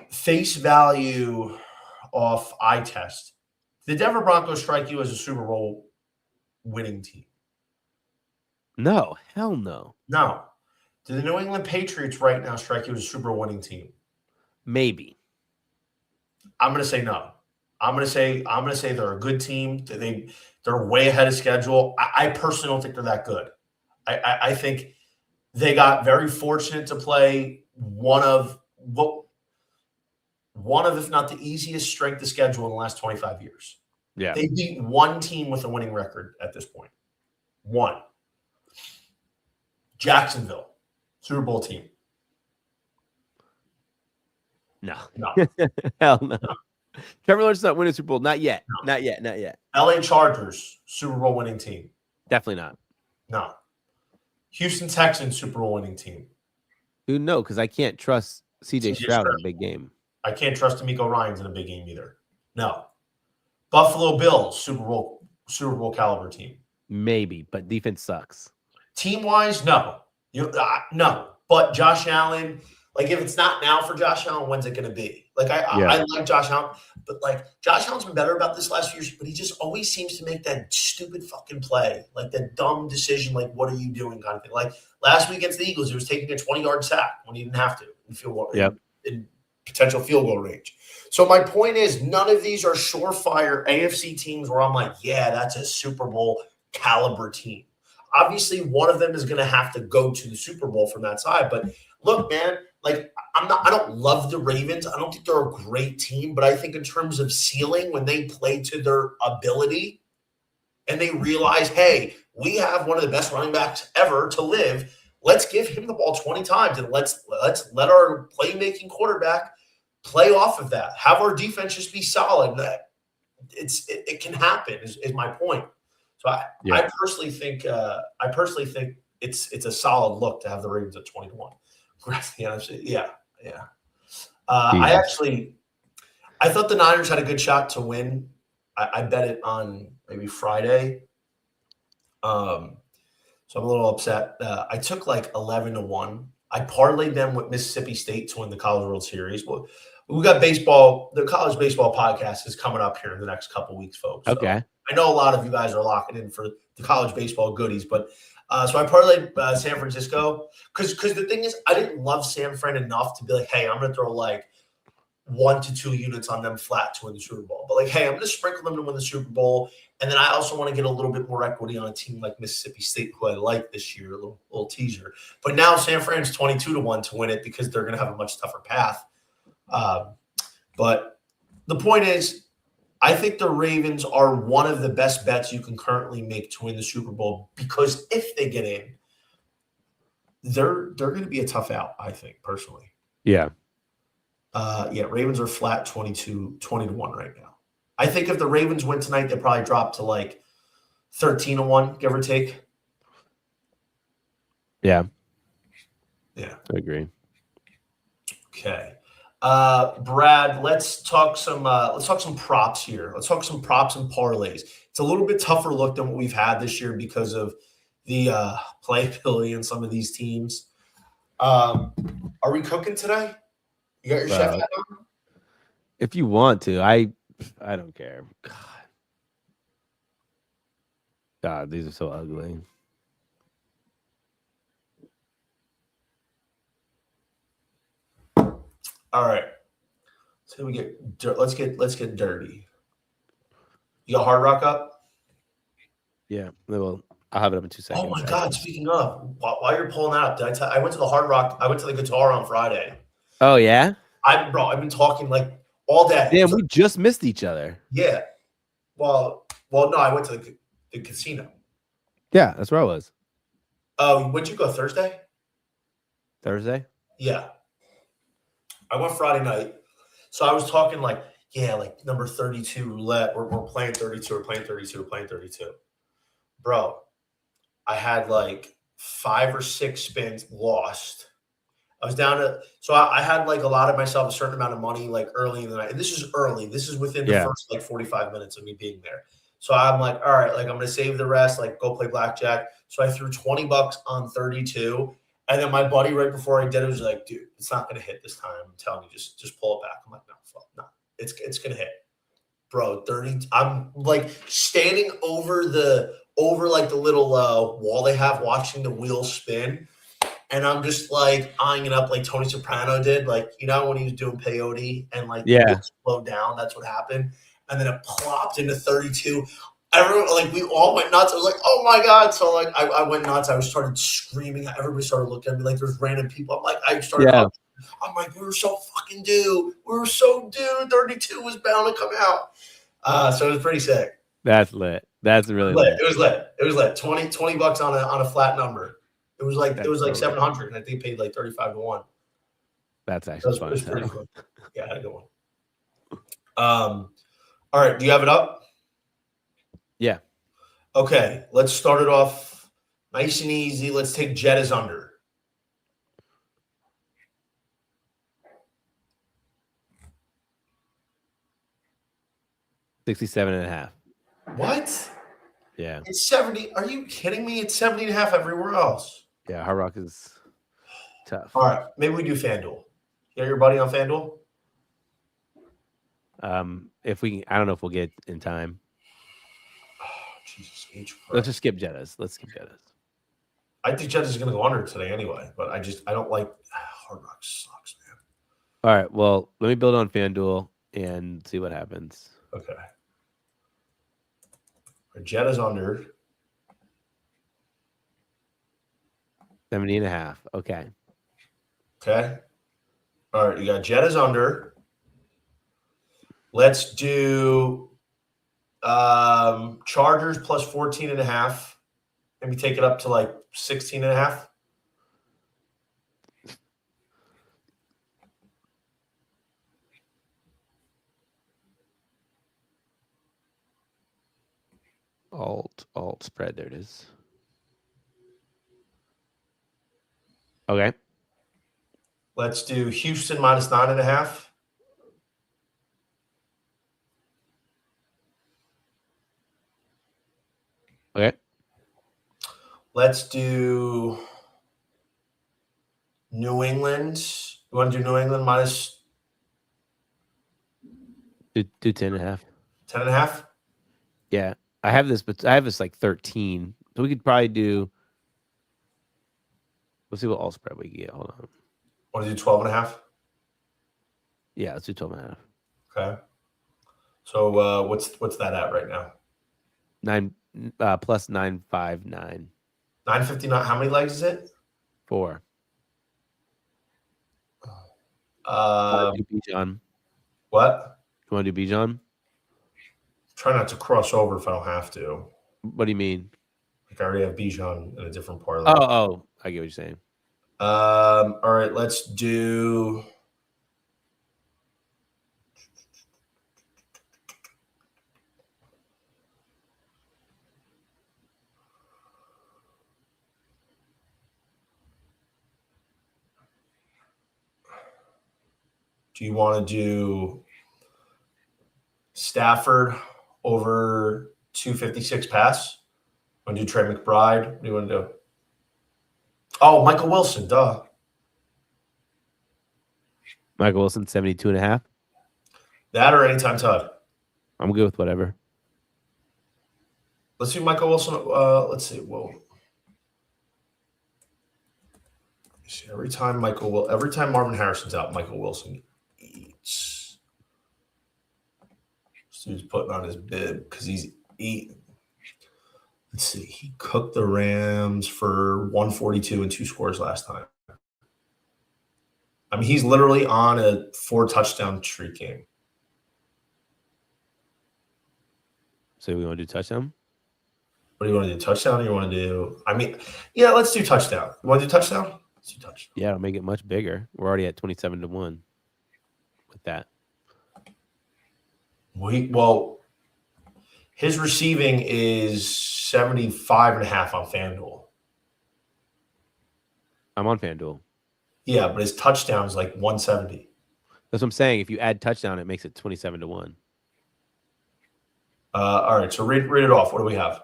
A: face value, off eye test. The Denver Broncos strike you as a Super Bowl winning team?
B: No, hell no.
A: No. Do the New England Patriots right now strike you as a Super Bowl winning team?
B: Maybe.
A: I'm going to say no. I'm going to say they're a good team. They're way ahead of schedule. I personally don't think they're that good. I think they got very fortunate to play one of if not the easiest strength of schedule in the last 25 years.
B: Yeah.
A: They beat one team with a winning record at this point. One. Jacksonville. Super Bowl team.
B: No.
A: No.
B: Hell no. Trevor Lawrence not winning Super Bowl. Not yet.
A: No.
B: Not yet. Not yet.
A: LA Chargers, Super Bowl winning team.
B: Definitely not.
A: No. Houston Texans, Super Bowl winning team.
B: Who knows? Because I can't trust CJ Stroud in a big game.
A: I can't trust D'Amico Ryans in a big game either. No. Buffalo Bills, Super Bowl caliber team.
B: Maybe, but defense sucks.
A: Team-wise, no. No. But Josh Allen, like if it's not now for Josh Allen, when's it going to be? Like I like Josh Allen, but like Josh Allen's been better about this last few years, but he just always seems to make that stupid fucking play, like that dumb decision, like what are you doing kind of thing. Like last week against the Eagles, he was taking a 20-yard sack when he didn't have to in potential field goal range. So my point is, none of these are surefire AFC teams where I'm like, yeah, that's a Super Bowl caliber team. Obviously, one of them is going to have to go to the Super Bowl from that side. But look, man, like I don't love the Ravens. I don't think they're a great team, but I think in terms of ceiling, when they play to their ability and they realize, hey, we have one of the best running backs ever to live. Let's give him the ball 20 times and let's let our playmaking quarterback play off of that. Have our defense just be solid. It can happen. Is my point. So I personally think it's a solid look to have the Ravens at 20-1. Yeah. I thought the Niners had a good shot to win. I bet it on maybe Friday. So I'm a little upset. I took like 11-1. I parlayed them with Mississippi State to win the College World Series. Well, we got baseball. The college baseball podcast is coming up here in the next couple weeks, folks.
B: Okay.
A: So I know a lot of you guys are locking in for the college baseball goodies, but so I parlayed San Francisco because the thing is, I didn't love San Fran enough to be like, hey, I'm going to throw like 1 to 2 units on them flat to win the Super Bowl. But like, hey, I'm going to sprinkle them to win the Super Bowl. And then I also want to get a little bit more equity on a team like Mississippi State, who I like this year, a little teaser. But now San Fran's 22-1 to win it because they're going to have a much tougher path. But the point is, I think the Ravens are one of the best bets you can currently make to win the Super Bowl because if they get in, they're going to be a tough out, I think, personally.
B: Yeah.
A: Ravens are flat 20-1 right now. I think if the Ravens win tonight, they probably drop to like 13-1, give or take.
B: Yeah.
A: Yeah.
B: I agree.
A: Okay. Brad, let's talk some props here. Let's talk some props and parlays. It's a little bit tougher look than what we've had this year because of the playability in some of these teams. Are we cooking today? You got your chef hat on?
B: If you want to, I don't care. God, these are so ugly.
A: All right. So let's get dirty. You got Hard Rock up?
B: Yeah. Well, I'll have it up in 2 seconds.
A: Oh my God! Speaking of, while you're pulling that up, I went to the Hard Rock. I went to the guitar on Friday.
B: Oh yeah.
A: I've been talking like all day.
B: Damn, we just missed each other.
A: Yeah. Well, no, I went to the casino.
B: Yeah, that's where I was.
A: When'd you go? Thursday?
B: Thursday?
A: Yeah. I went Friday night. So I was talking like number 32 roulette. We're playing 32. We're playing 32. We're playing 32. Bro, I had like 5 or 6 spins lost. I was down to – so I had like allotted myself a certain amount of money like early in the night. And this is early. This is within the first like 45 minutes of me being there. So I'm like, all right, like I'm going to save the rest, like go play blackjack. So I threw $20 on 32. And then my buddy right before I did it was like, dude, it's not going to hit this time. I'm telling you, just pull it back. I'm like, no, it's going to hit. Bro, 30. I'm like standing over like the little wall they have watching the wheel spin. And I'm just like eyeing it up like Tony Soprano did. Like, you know, when he was doing peyote and like slowed down, that's what happened. And then it plopped into 32. Everyone, like, we all went nuts. I was like, oh my God. So like I went nuts. I started screaming. Everybody started looking at me like there's random people. I'm like, I'm like, we were so fucking due. 32 was bound to come out. So it was pretty sick.
B: That's lit. That's really lit.
A: It was lit. $20 on a flat number. It was like
B: That's so
A: 700, and I think paid like 35 to 1.
B: That's actually fun.
A: It was pretty cool. Yeah, I had a good one. All right, do you have it up?
B: Yeah.
A: Okay, let's start it off nice and easy. Let's take Jet as under.
B: $67.5.
A: What?
B: Yeah.
A: It's 70. Are you kidding me? It's 70.5 everywhere else.
B: Yeah. Hard Rock is tough.
A: All right, maybe we do FanDuel. You got your buddy on FanDuel?
B: If we, I don't know if we'll get in time.
A: Oh, Jesus H. Christ.
B: Let's just skip Jettas.
A: I think Jet is going to go under today anyway, but I don't like Hard Rock sucks, man.
B: All right. Well, let me build on FanDuel and see what happens.
A: Okay. Jet is under
B: 70.5. Okay.
A: Okay. All right. You got Jet is under. Let's do Chargers plus 14.5. Maybe take it up to like 16.5.
B: Alt spread. There it is. Okay.
A: Let's do Houston minus 9.5.
B: Okay.
A: Let's do New England. You want to do New England minus
B: Do 10.5.
A: 10.5?
B: Yeah. I have this like 13. So we could probably do. We'll see what alt spread we get. Hold on.
A: Want to do 12.5?
B: Yeah, let's do 12.5.
A: Okay. So what's that at right now?
B: 9 plus 959.
A: 959. How many legs is it?
B: 4. Bijan.
A: What?
B: You want to do Bijan?
A: Try not to cross over if I don't have to.
B: What do you mean?
A: Like I already have Bijan in a different parlay.
B: Oh, I get what you're saying.
A: All right, let's do. Do you want to do Stafford over 256 pass? Want to do Trey McBride? What do you want to do? Oh, Michael Wilson, duh.
B: Michael Wilson, 72.5.
A: That or anytime Todd.
B: I'm good with whatever.
A: Let's do Michael Wilson. Let's see. Whoa. See, every time Marvin Harrison's out, Michael Wilson eats. This dude's putting on his bib because he's eating. Let's see. He cooked the Rams for 142 and 2 scores last time. I mean, he's literally on a 4-touchdown streak game.
B: So we want to do touchdown?
A: What do you want to do? Touchdown or you want to do? I mean, yeah, let's do touchdown. You want to do touchdown? Let's do touchdown.
B: Yeah, it'll make it much bigger. We're already at 27 to 1 with that.
A: Well, his receiving is 75.5 on FanDuel.
B: I'm on FanDuel.
A: Yeah, but his touchdown is like 170.
B: That's what I'm saying. If you add touchdown, it makes it 27 to 1.
A: All right, so read it off. What do we have?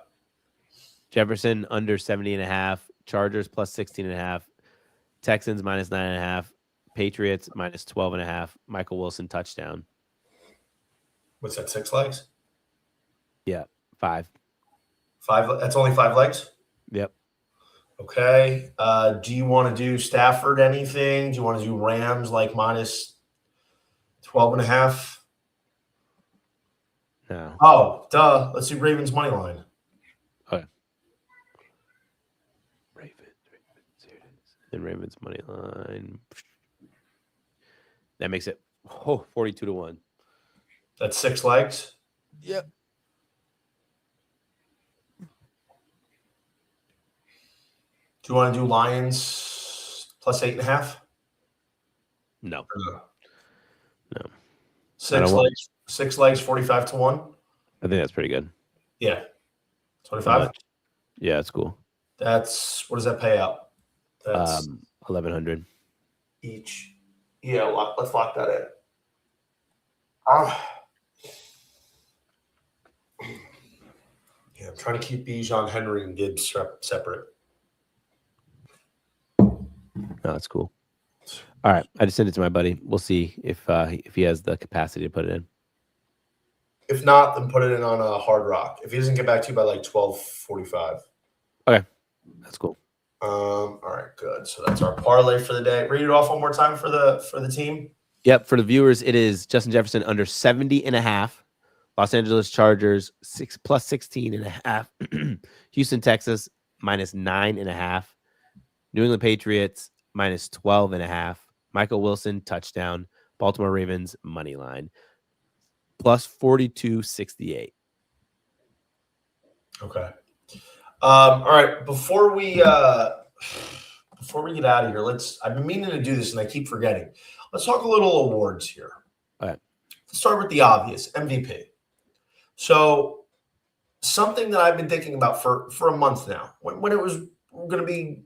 B: Jefferson under 70.5. Chargers plus 16.5. Texans minus 9.5. Patriots minus 12.5. Michael Wilson touchdown.
A: What's that, 6 legs?
B: Yeah, 5.
A: 5. That's only 5 legs?
B: Yep.
A: Okay. Do you want to do Stafford anything? Do you want to do Rams like minus 12.5?
B: No.
A: Oh, duh. Let's do Ravens money line.
B: Okay. Ravens. Here it is. Then Ravens money line. That makes it 42 to 1.
A: That's 6 legs?
B: Yep.
A: Do you want to do Lions plus 8.5?
B: No. No.
A: Six legs, 45-1.
B: I think that's pretty good.
A: Yeah. 25.
B: Yeah, that's cool.
A: That's what does that pay out? That's
B: 1,100
A: each. Yeah, let's lock that in. Yeah, I'm trying to keep Bijan, Henry, and Gibbs separate.
B: No, that's cool. All right, I just sent it to my buddy. We'll see if he has the capacity to put it in.
A: If not, then put it in on a Hard Rock. If he doesn't get back to you by like 12:45.
B: Okay, that's cool.
A: All right, good. So that's our parlay for the day. Read it off one more time for the team.
B: Yep, for the viewers, it is Justin Jefferson under 70.5. Los Angeles Chargers plus 16.5. Houston, Texas minus 9.5. New England Patriots minus 12.5. Michael Wilson touchdown. Baltimore Ravens money line plus 42.68.
A: Okay. All right. Before we get out of here, I've been meaning to do this and I keep forgetting. Let's talk a little awards here.
B: All right.
A: Let's start with the obvious, MVP. So something that I've been thinking about for a month now, when it was going to be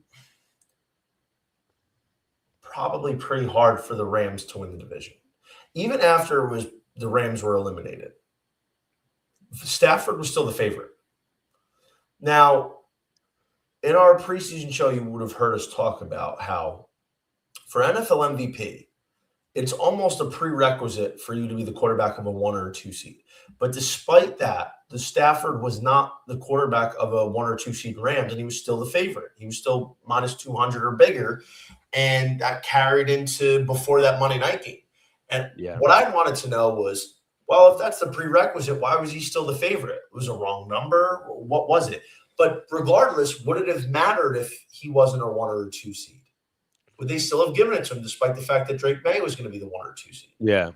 A: probably pretty hard for the Rams to win the division, even after the Rams were eliminated. Stafford was still the favorite. Now, in our preseason show, you would have heard us talk about how for NFL MVP, it's almost a prerequisite for you to be the quarterback of a 1 or 2 seed. But despite that, the Stafford was not the quarterback of a 1 or 2 seed Rams, and he was still the favorite. He was still minus 200 or bigger, and that carried into before that Monday night game. And what I wanted to know was, well, if that's the prerequisite, why was he still the favorite? It was a wrong number? What was it? But regardless, would it have mattered if he wasn't a 1 or a 2 seed? Would they still have given it to him despite the fact that Drake May was going to be the 1 or 2 seed?
B: Yeah.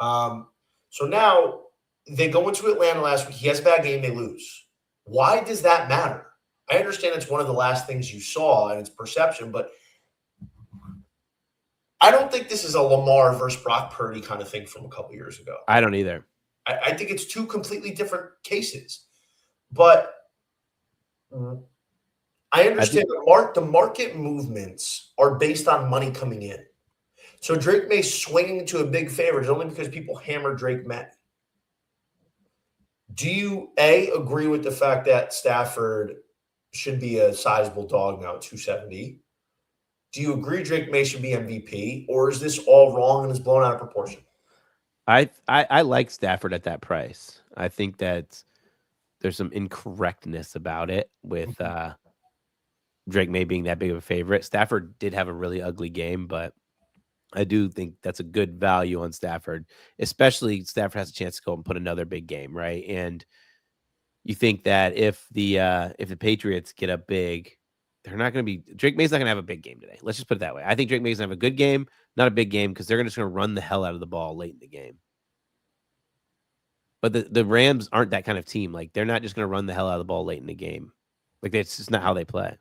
A: So now they go into Atlanta last week. He has a bad game. They lose. Why does that matter? I understand it's one of the last things you saw and it's perception, but I don't think this is a Lamar versus Brock Purdy kind of thing from a couple years ago.
B: I don't either.
A: I think it's two completely different cases. But I understand the market movements are based on money coming in. So Drake May swinging to a big favorite is only because people hammer Drake May. Do you, agree with the fact that Stafford should be a sizable dog now at 270? Do you agree Drake May should be MVP, or is this all wrong and is blown out of proportion?
B: I like Stafford at that price. I think that there's some incorrectness about it with Drake May being that big of a favorite. Stafford did have a really ugly game, but I do think that's a good value on Stafford, especially Stafford has a chance to go and put another big game, right? And you think that if the Patriots get up big, they're not going to be – Drake May's not going to have a big game today. Let's just put it that way. I think Drake May's going to have a good game, not a big game, because they're just going to run the hell out of the ball late in the game. But the Rams aren't that kind of team. Like, they're not just going to run the hell out of the ball late in the game. Like, that's just not how they play.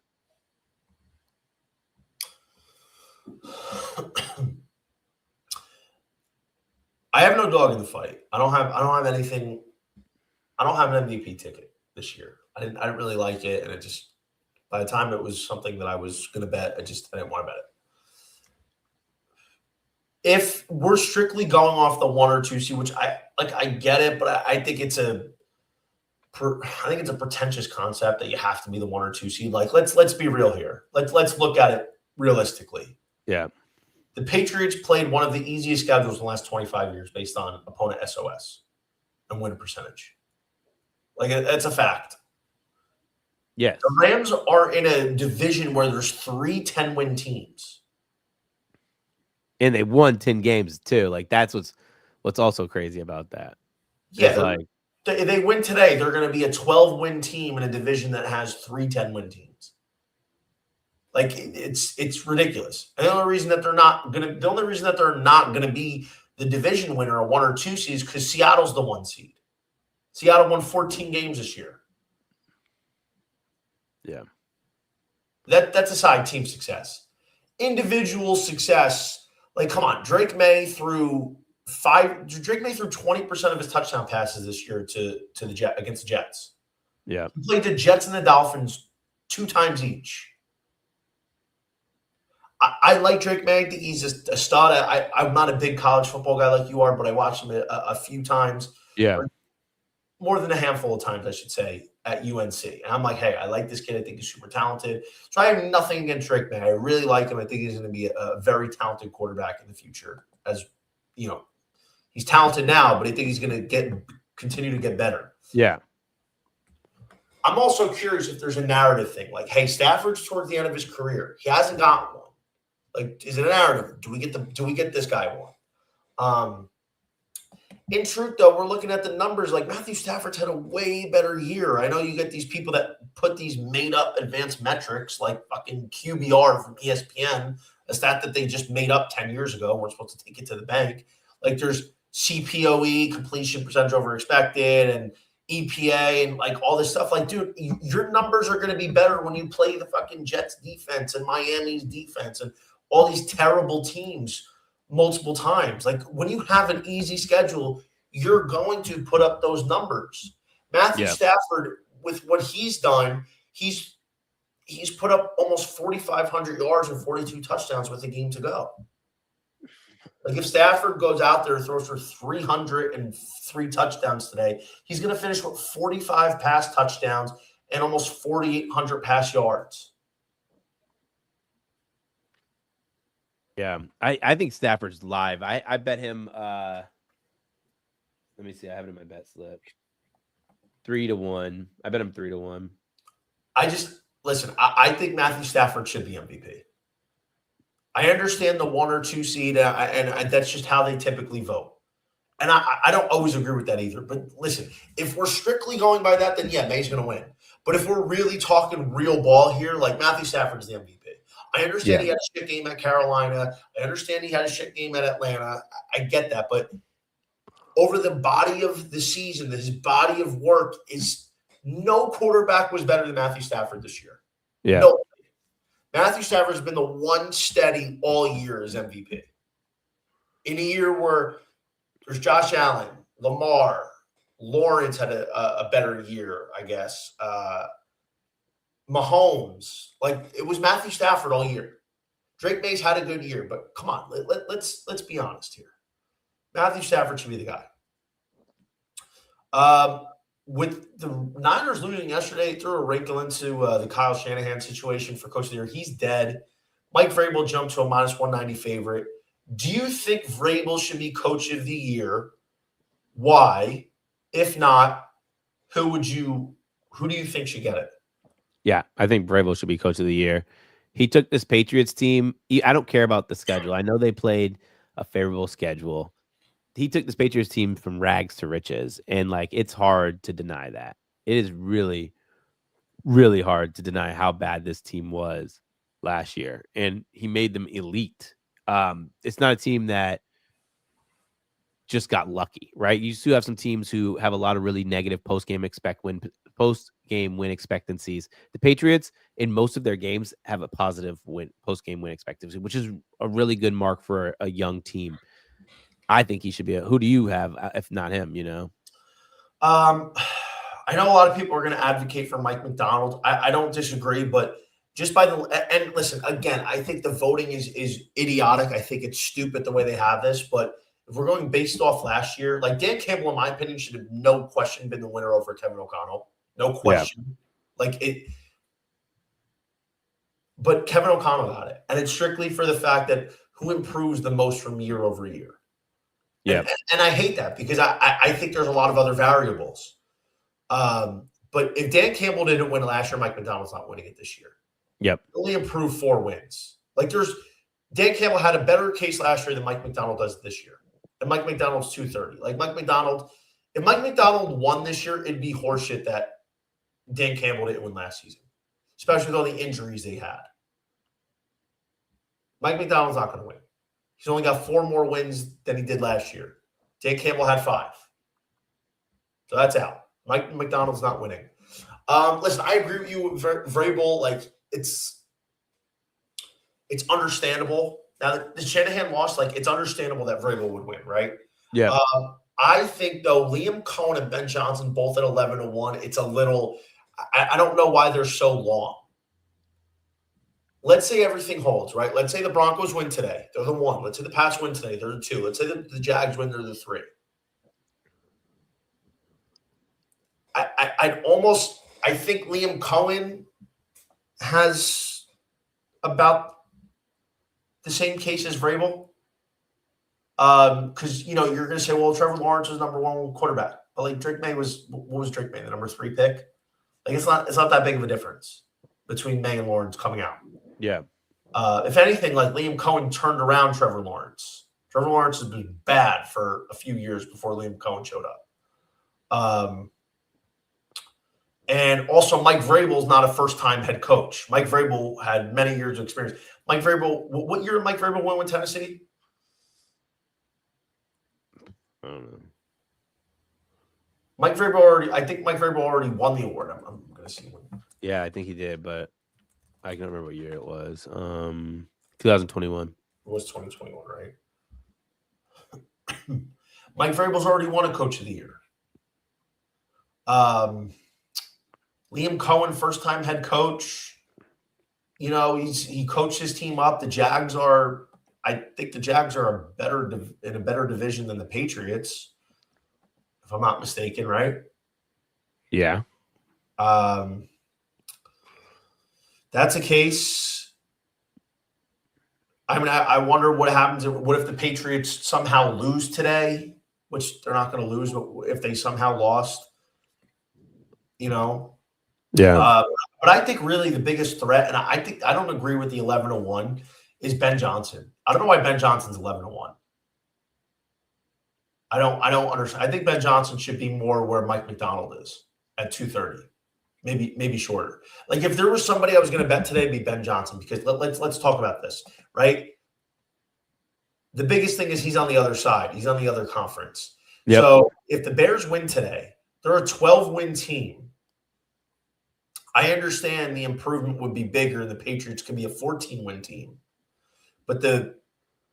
A: I have no dog in the fight. I don't have anything. I don't have an MVP ticket this year. I didn't really like it, and it just by the time it was something that I was going to bet, I didn't want to bet it. If we're strictly going off the 1 or 2 seed, which I get it, but I think it's a pretentious concept that you have to be the 1 or 2 seed. Like let's be real here. Let's look at it realistically.
B: Yeah.
A: The Patriots played one of the easiest schedules in the last 25 years based on opponent SOS and win percentage. Like, that's a fact.
B: Yes.
A: The Rams are in a division where there's 3 10-win teams.
B: And they won 10 games, too. Like, that's what's also crazy about that.
A: Yeah.
B: Like,
A: if they win today, they're going to be a 12-win team in a division that has 3 10-win teams. Like, it's ridiculous. And the only reason that they're not going to be the division winner, a 1 or 2 seed, is because Seattle's the 1 seed. Seattle won 14 games this year.
B: Yeah.
A: That's aside team success. Individual success, like come on, Drake May threw 20% of his touchdown passes this year to the Jet against the Jets.
B: Yeah.
A: He played the Jets and the Dolphins 2 times each. I like Drake May. I think he's a stud. I'm not a big college football guy like you are, but I watched him a few times.
B: Yeah.
A: More than a handful of times, I should say, at UNC. And I'm like, hey, I like this kid. I think he's super talented. So I have nothing against Drake May. I really like him. I think he's going to be a very talented quarterback in the future. As you know, he's talented now, but I think he's going to continue to get better.
B: Yeah.
A: I'm also curious if there's a narrative thing. Like, hey, Stafford's towards the end of his career. He hasn't gotten one. Like, is it a narrative? Do we get this guy one? In truth, though, we're looking at the numbers. Like Matthew Stafford's had a way better year. I know you get these people that put these made-up advanced metrics, like fucking QBR from ESPN, a stat that they just made up 10 years ago. We're supposed to take it to the bank. Like there's CPOE, completion percentage over expected, and EPA, and like all this stuff. Like, dude, your numbers are going to be better when you play the fucking Jets defense and Miami's defense and all these terrible teams multiple times. Like when you have an easy schedule, you're going to put up those numbers. Matthew Stafford, with what he's done, he's put up almost 4,500 yards and 42 touchdowns with a game to go. Like if Stafford goes out there and throws for 303 touchdowns today, he's going to finish with 45 pass touchdowns and almost 4,800 pass yards.
B: Yeah, I think Stafford's live. I bet him. Let me see. I have it in my bet slip. 3-1. I bet him 3-1.
A: I think Matthew Stafford should be MVP. I understand the 1 or 2 seed, and that's just how they typically vote. And I don't always agree with that either. But listen, if we're strictly going by that, then yeah, May's going to win. But if we're really talking real ball here, like Matthew Stafford's the MVP. I understand he had a shit game at Carolina. I understand he had a shit game at Atlanta. I get that. But over the body of the season, his body of work is no quarterback was better than Matthew Stafford this year.
B: Yeah.
A: No. Matthew Stafford has been the one steady all year as MVP. In a year where there's Josh Allen, Lamar, Lawrence had a better year, I guess. Mahomes, like it was Matthew Stafford all year. Drake May's had a good year, but come on, let's be honest here. Matthew Stafford should be the guy. With the Niners losing yesterday, threw a wrinkle into the Kyle Shanahan situation for Coach of the Year. He's dead. Mike Vrabel jumped to a -190 favorite. Do you think Vrabel should be Coach of the Year? Why? If not, who do you think should get it?
B: Yeah, I think Vrabel should be Coach of the Year. He took this Patriots team. I don't care about the schedule. I know they played a favorable schedule. He took this Patriots team from rags to riches, and like it's hard to deny that. It is really, really hard to deny how bad this team was last year, and he made them elite. It's not a team that just got lucky, right? You still have some teams who have a lot of really negative post-game win expectancies. The Patriots in most of their games have a positive post-game win expectancy, which is a really good mark for a young team. I think he should be. Who do you have, if not him? You know,
A: I know a lot of people are going to advocate for Mike McDonald. I don't disagree, but just by and listen again, I think the voting is idiotic. I think it's stupid the way they have this, but if we're going based off last year, like Dan Campbell, in my opinion, should have no question been the winner over Kevin O'Connell. No question. Yeah. Like it. But Kevin O'Connell got it. And it's strictly for the fact that who improves the most from year over year.
B: Yeah.
A: And I hate that because I think there's a lot of other variables. But if Dan Campbell didn't win last year, Mike McDonald's not winning it this year.
B: Yep.
A: He only improved 4 wins. Like Dan Campbell had a better case last year than Mike McDonald does this year. And Mike McDonald's 230. Like if Mike McDonald won this year, it'd be horseshit that Dan Campbell didn't win last season, especially with all the injuries they had. Mike McDonald's not going to win. He's only got 4 more wins than he did last year. Dan Campbell had 5. So that's out. Mike McDonald's not winning. Listen, I agree with you, Vrabel. Like, it's it's understandable. Now that the Shanahan lost, like it's understandable that Vrabel would win, right?
B: Yeah.
A: I think though Liam Cohen and Ben Johnson both at 11-1. It's a little. I don't know why they're so long. Let's say everything holds, right? Let's say the Broncos win today. They're the 1. Let's say the Pats win today. They're the 2. Let's say the Jags win. They're the 3. I think Liam Cohen has about the same case as Vrabel. Because you're going to say, well, Trevor Lawrence was number 1 quarterback, but like Drake May what was Drake May, the number 3 pick? Like it's not that big of a difference between May and Lawrence coming out.
B: Yeah.
A: If anything, like Liam Cohen turned around Trevor Lawrence. Trevor Lawrence has been bad for a few years before Liam Cohen showed up. And also, Mike Vrabel is not a first-time head coach. Mike Vrabel had many years of experience. Mike Vrabel, what year did Mike Vrabel win with Tennessee?
B: I don't know.
A: I think Mike Vrabel already won the award. I'm going to see when.
B: Yeah, I think he did, but I can't remember what year it was. 2021.
A: It was 2021, right? Mike Vrabel's already won a Coach of the Year. Liam Cohen, first-time head coach. He coached his team up. I think the Jags are in a better division than the Patriots, if I'm not mistaken, right?
B: Yeah.
A: That's a case. I mean, I wonder what happens. What if the Patriots somehow lose today, which they're not going to lose, but if they somehow lost,
B: Yeah.
A: But I think really the biggest threat, and I don't agree with the 11-1, is Ben Johnson. I don't know why Ben Johnson's 11-1. I don't understand. I think Ben Johnson should be more where Mike McDonald is at 230, maybe shorter. Like if there was somebody I was going to bet today, it'd be Ben Johnson, because let's talk about this, right? The biggest thing is he's on the other side. He's on the other conference.
B: Yep.
A: So if the Bears win today, they're a 12-win team. I understand the improvement would be bigger. The Patriots could be a 14-win team. But the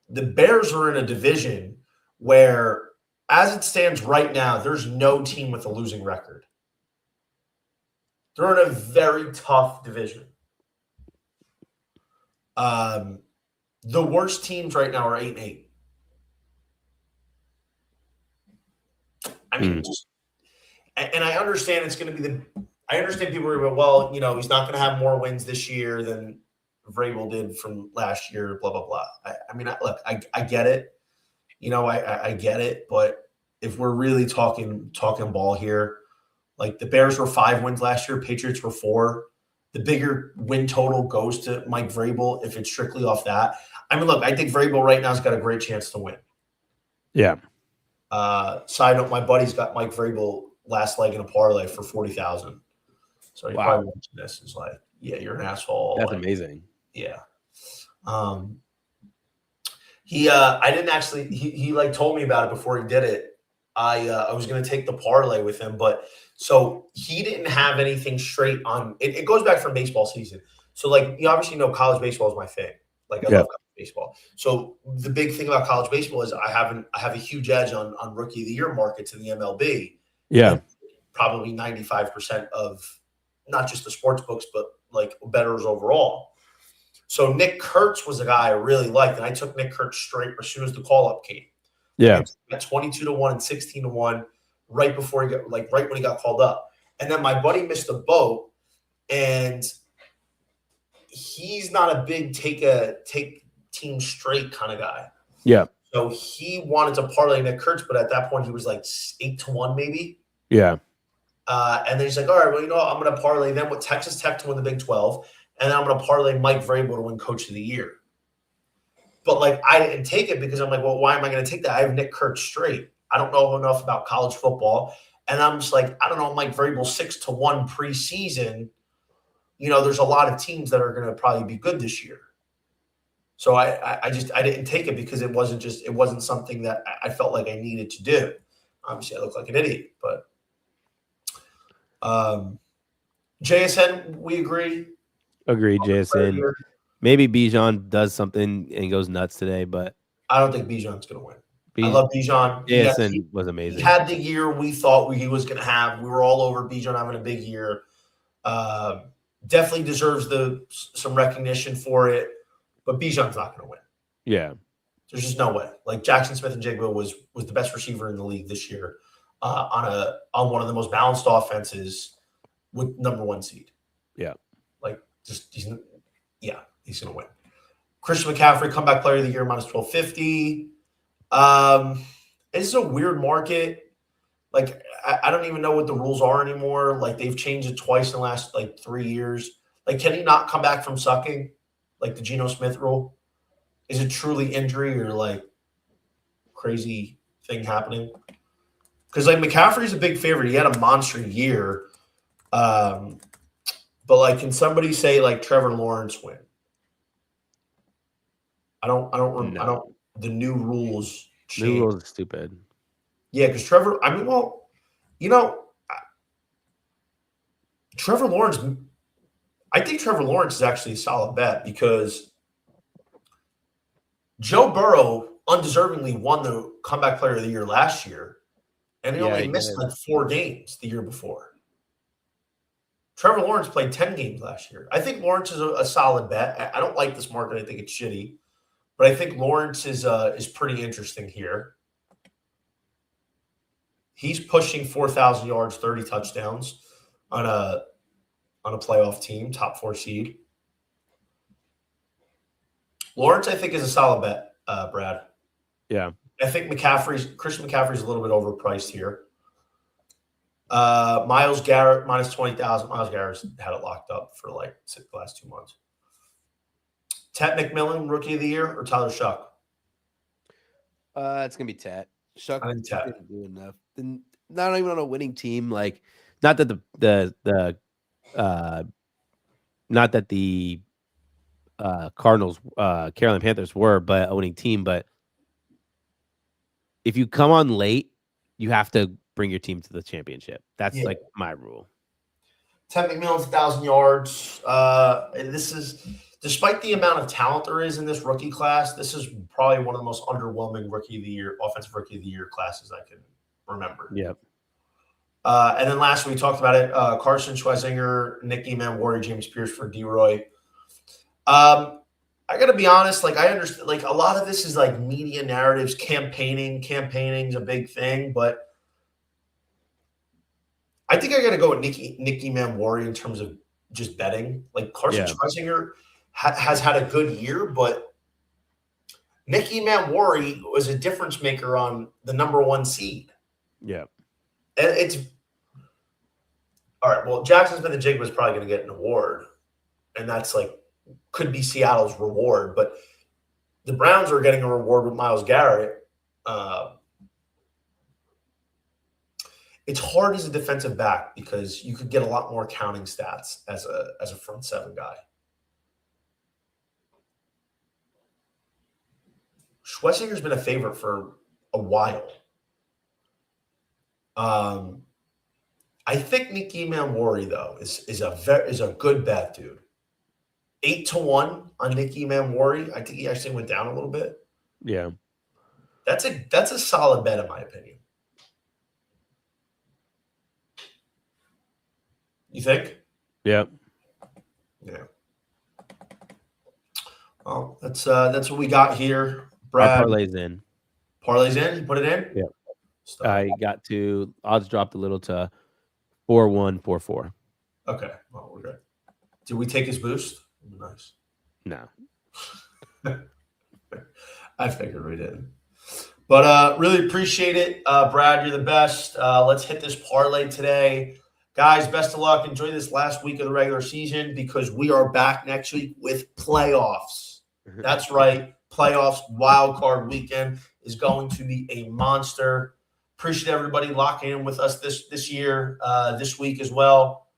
A: Bears are in a division where, as it stands right now, there's no team with a losing record. They're in a very tough division. The worst teams right now are 8-8. I mean, and I understand it's going to be I understand people are going, well, he's not going to have more wins this year than Vrabel did from last year, blah, blah, blah. I mean, look, I get it. I get it. But if we're really talking ball here, like the Bears were 5 wins last year, Patriots were 4. The bigger win total goes to Mike Vrabel if it's strictly off that. I mean, look, I think Vrabel right now has got a great chance to win.
B: Yeah.
A: Side note, my buddy's got Mike Vrabel last leg in a parlay for 40,000. So he probably watching this is like, yeah, you're an asshole.
B: That's amazing.
A: Yeah. I didn't actually. He like told me about it before he did it. I was going to take the parlay with him, but so he didn't have anything straight on. It goes back from baseball season. So like you obviously know college baseball is my thing. Like I love college baseball. So the big thing about college baseball is I have a huge edge on rookie of the year markets in the MLB.
B: Yeah.
A: Probably 95% of not just the sports books, but like bettors overall. So Nick Kurtz was a guy I really liked, and I took Nick Kurtz straight as soon as the call up came.
B: Yeah.
A: At 22-1 and 16-1 right before right when he got called up. And then my buddy missed a boat, and he's not a big take team straight kind of guy.
B: Yeah.
A: So he wanted to parlay Nick Kurtz, but at that point he was like 8-1 maybe.
B: Yeah.
A: And then he's like, all right, well, I'm going to parlay them with Texas Tech to win the Big 12, and then I'm going to parlay Mike Vrabel to win Coach of the Year. But, like, I didn't take it because I'm like, well, why am I going to take that? I have Nick Kurtz straight. I don't know enough about college football. And I'm just like, I don't know, Mike Vrabel 6-1 preseason. There's a lot of teams that are going to probably be good this year. So I didn't take it because it wasn't something that I felt like I needed to do. Obviously, I look like an idiot, but JSN, we agree.
B: Agreed, JSN. Maybe Bijan does something and goes nuts today, but
A: I don't think Bijan's going to win. I love Bijan.
B: JSN was
A: He
B: amazing.
A: had the year we thought he was going to have. We were all over Bijan having a big year. Definitely deserves some recognition for it, but Bijan's not going to win.
B: Yeah.
A: There's just no way. Like Jackson Smith-Njigba was the best receiver in the league this year on one of the most balanced offenses with number 1 seed.
B: Yeah.
A: Like he's going to win. Christian McCaffrey, comeback player of the year, minus 1250. It's a weird market. Like I don't even know what the rules are anymore. Like they've changed it twice in the last 3 years. Like, can he not come back from sucking? Like the Geno Smith rule? Is it truly injury or crazy thing happening? Because McCaffrey's a big favorite. He had a monster year. But can somebody say Trevor Lawrence win? I don't. The new rules change.
B: New rules are stupid.
A: Yeah, because Trevor. Trevor Lawrence. I think Trevor Lawrence is actually a solid bet because Joe Burrow undeservingly won the comeback player of the year last year, and he only missed 4 games the year before. Trevor Lawrence played 10 games last year. I think Lawrence is a solid bet. I don't like this market. I think it's shitty. But I think Lawrence is pretty interesting here. He's pushing 4,000 yards, 30 touchdowns on a playoff team, top 4 seed. Lawrence, I think, is a solid bet, Brad.
B: Yeah.
A: I think Christian McCaffrey's a little bit overpriced here. Myles Garrett, minus 20,000. Myles Garrett's had it locked up for the last 2 months. Tet McMillan, rookie of the year, or Tyler Shuck?
B: It's gonna be Tet. Shuck
A: didn't
B: do enough. Not even on a winning team. Not that the Cardinals, Carolina Panthers were, but a winning team. But if you come on late, you have to bring your team to the championship. That's my rule.
A: Tet McMillan's 1,000 yards. This is, despite the amount of talent there is in this rookie class, this is probably one of the most underwhelming offensive rookie of the year classes I can remember.
B: Yep.
A: And then last we talked about it, Carson Schwarzenegger, Nick Eman, James Pierce for D-Roy. I got to be honest, I understand, a lot of this is media narratives, campaigning's a big thing, but I think I got to go with Nick Eman in terms of just betting. Carson Schwarzenegger has had a good year, but Nick Eman was a difference maker on the number 1 seed.
B: Yeah.
A: And it's all right. Well, Jackson Smith-Njigba was probably going to get an award, and that's could be Seattle's reward. But the Browns are getting a reward with Myles Garrett. It's hard as a defensive back because you could get a lot more counting stats as a front 7 guy. Schwarzenegger's been a favorite for a while. I think Nick Eman though is a good bet, dude. 8-1 on Nick Eman. I think he actually went down a little bit.
B: Yeah,
A: that's a solid bet in my opinion. You think?
B: Yeah.
A: Yeah. Well, that's what we got here. Brad,
B: our parlay's in.
A: Parlay's in. You put it in.
B: Yeah. I got to odds dropped a little to 4-1-4-4.
A: Okay, well, we're good. Did we take his boost? Nice.
B: No.
A: I figured we didn't. But really appreciate it. Brad, you're the best. Let's hit this parlay today. Guys, best of luck. Enjoy this last week of the regular season because we are back next week with playoffs. That's right. Playoffs, wild card weekend is going to be a monster. Appreciate everybody locking in with us this year, this week as well.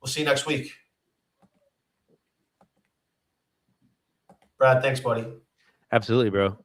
A: We'll see you next week. Brad, thanks, buddy.
B: Absolutely, bro.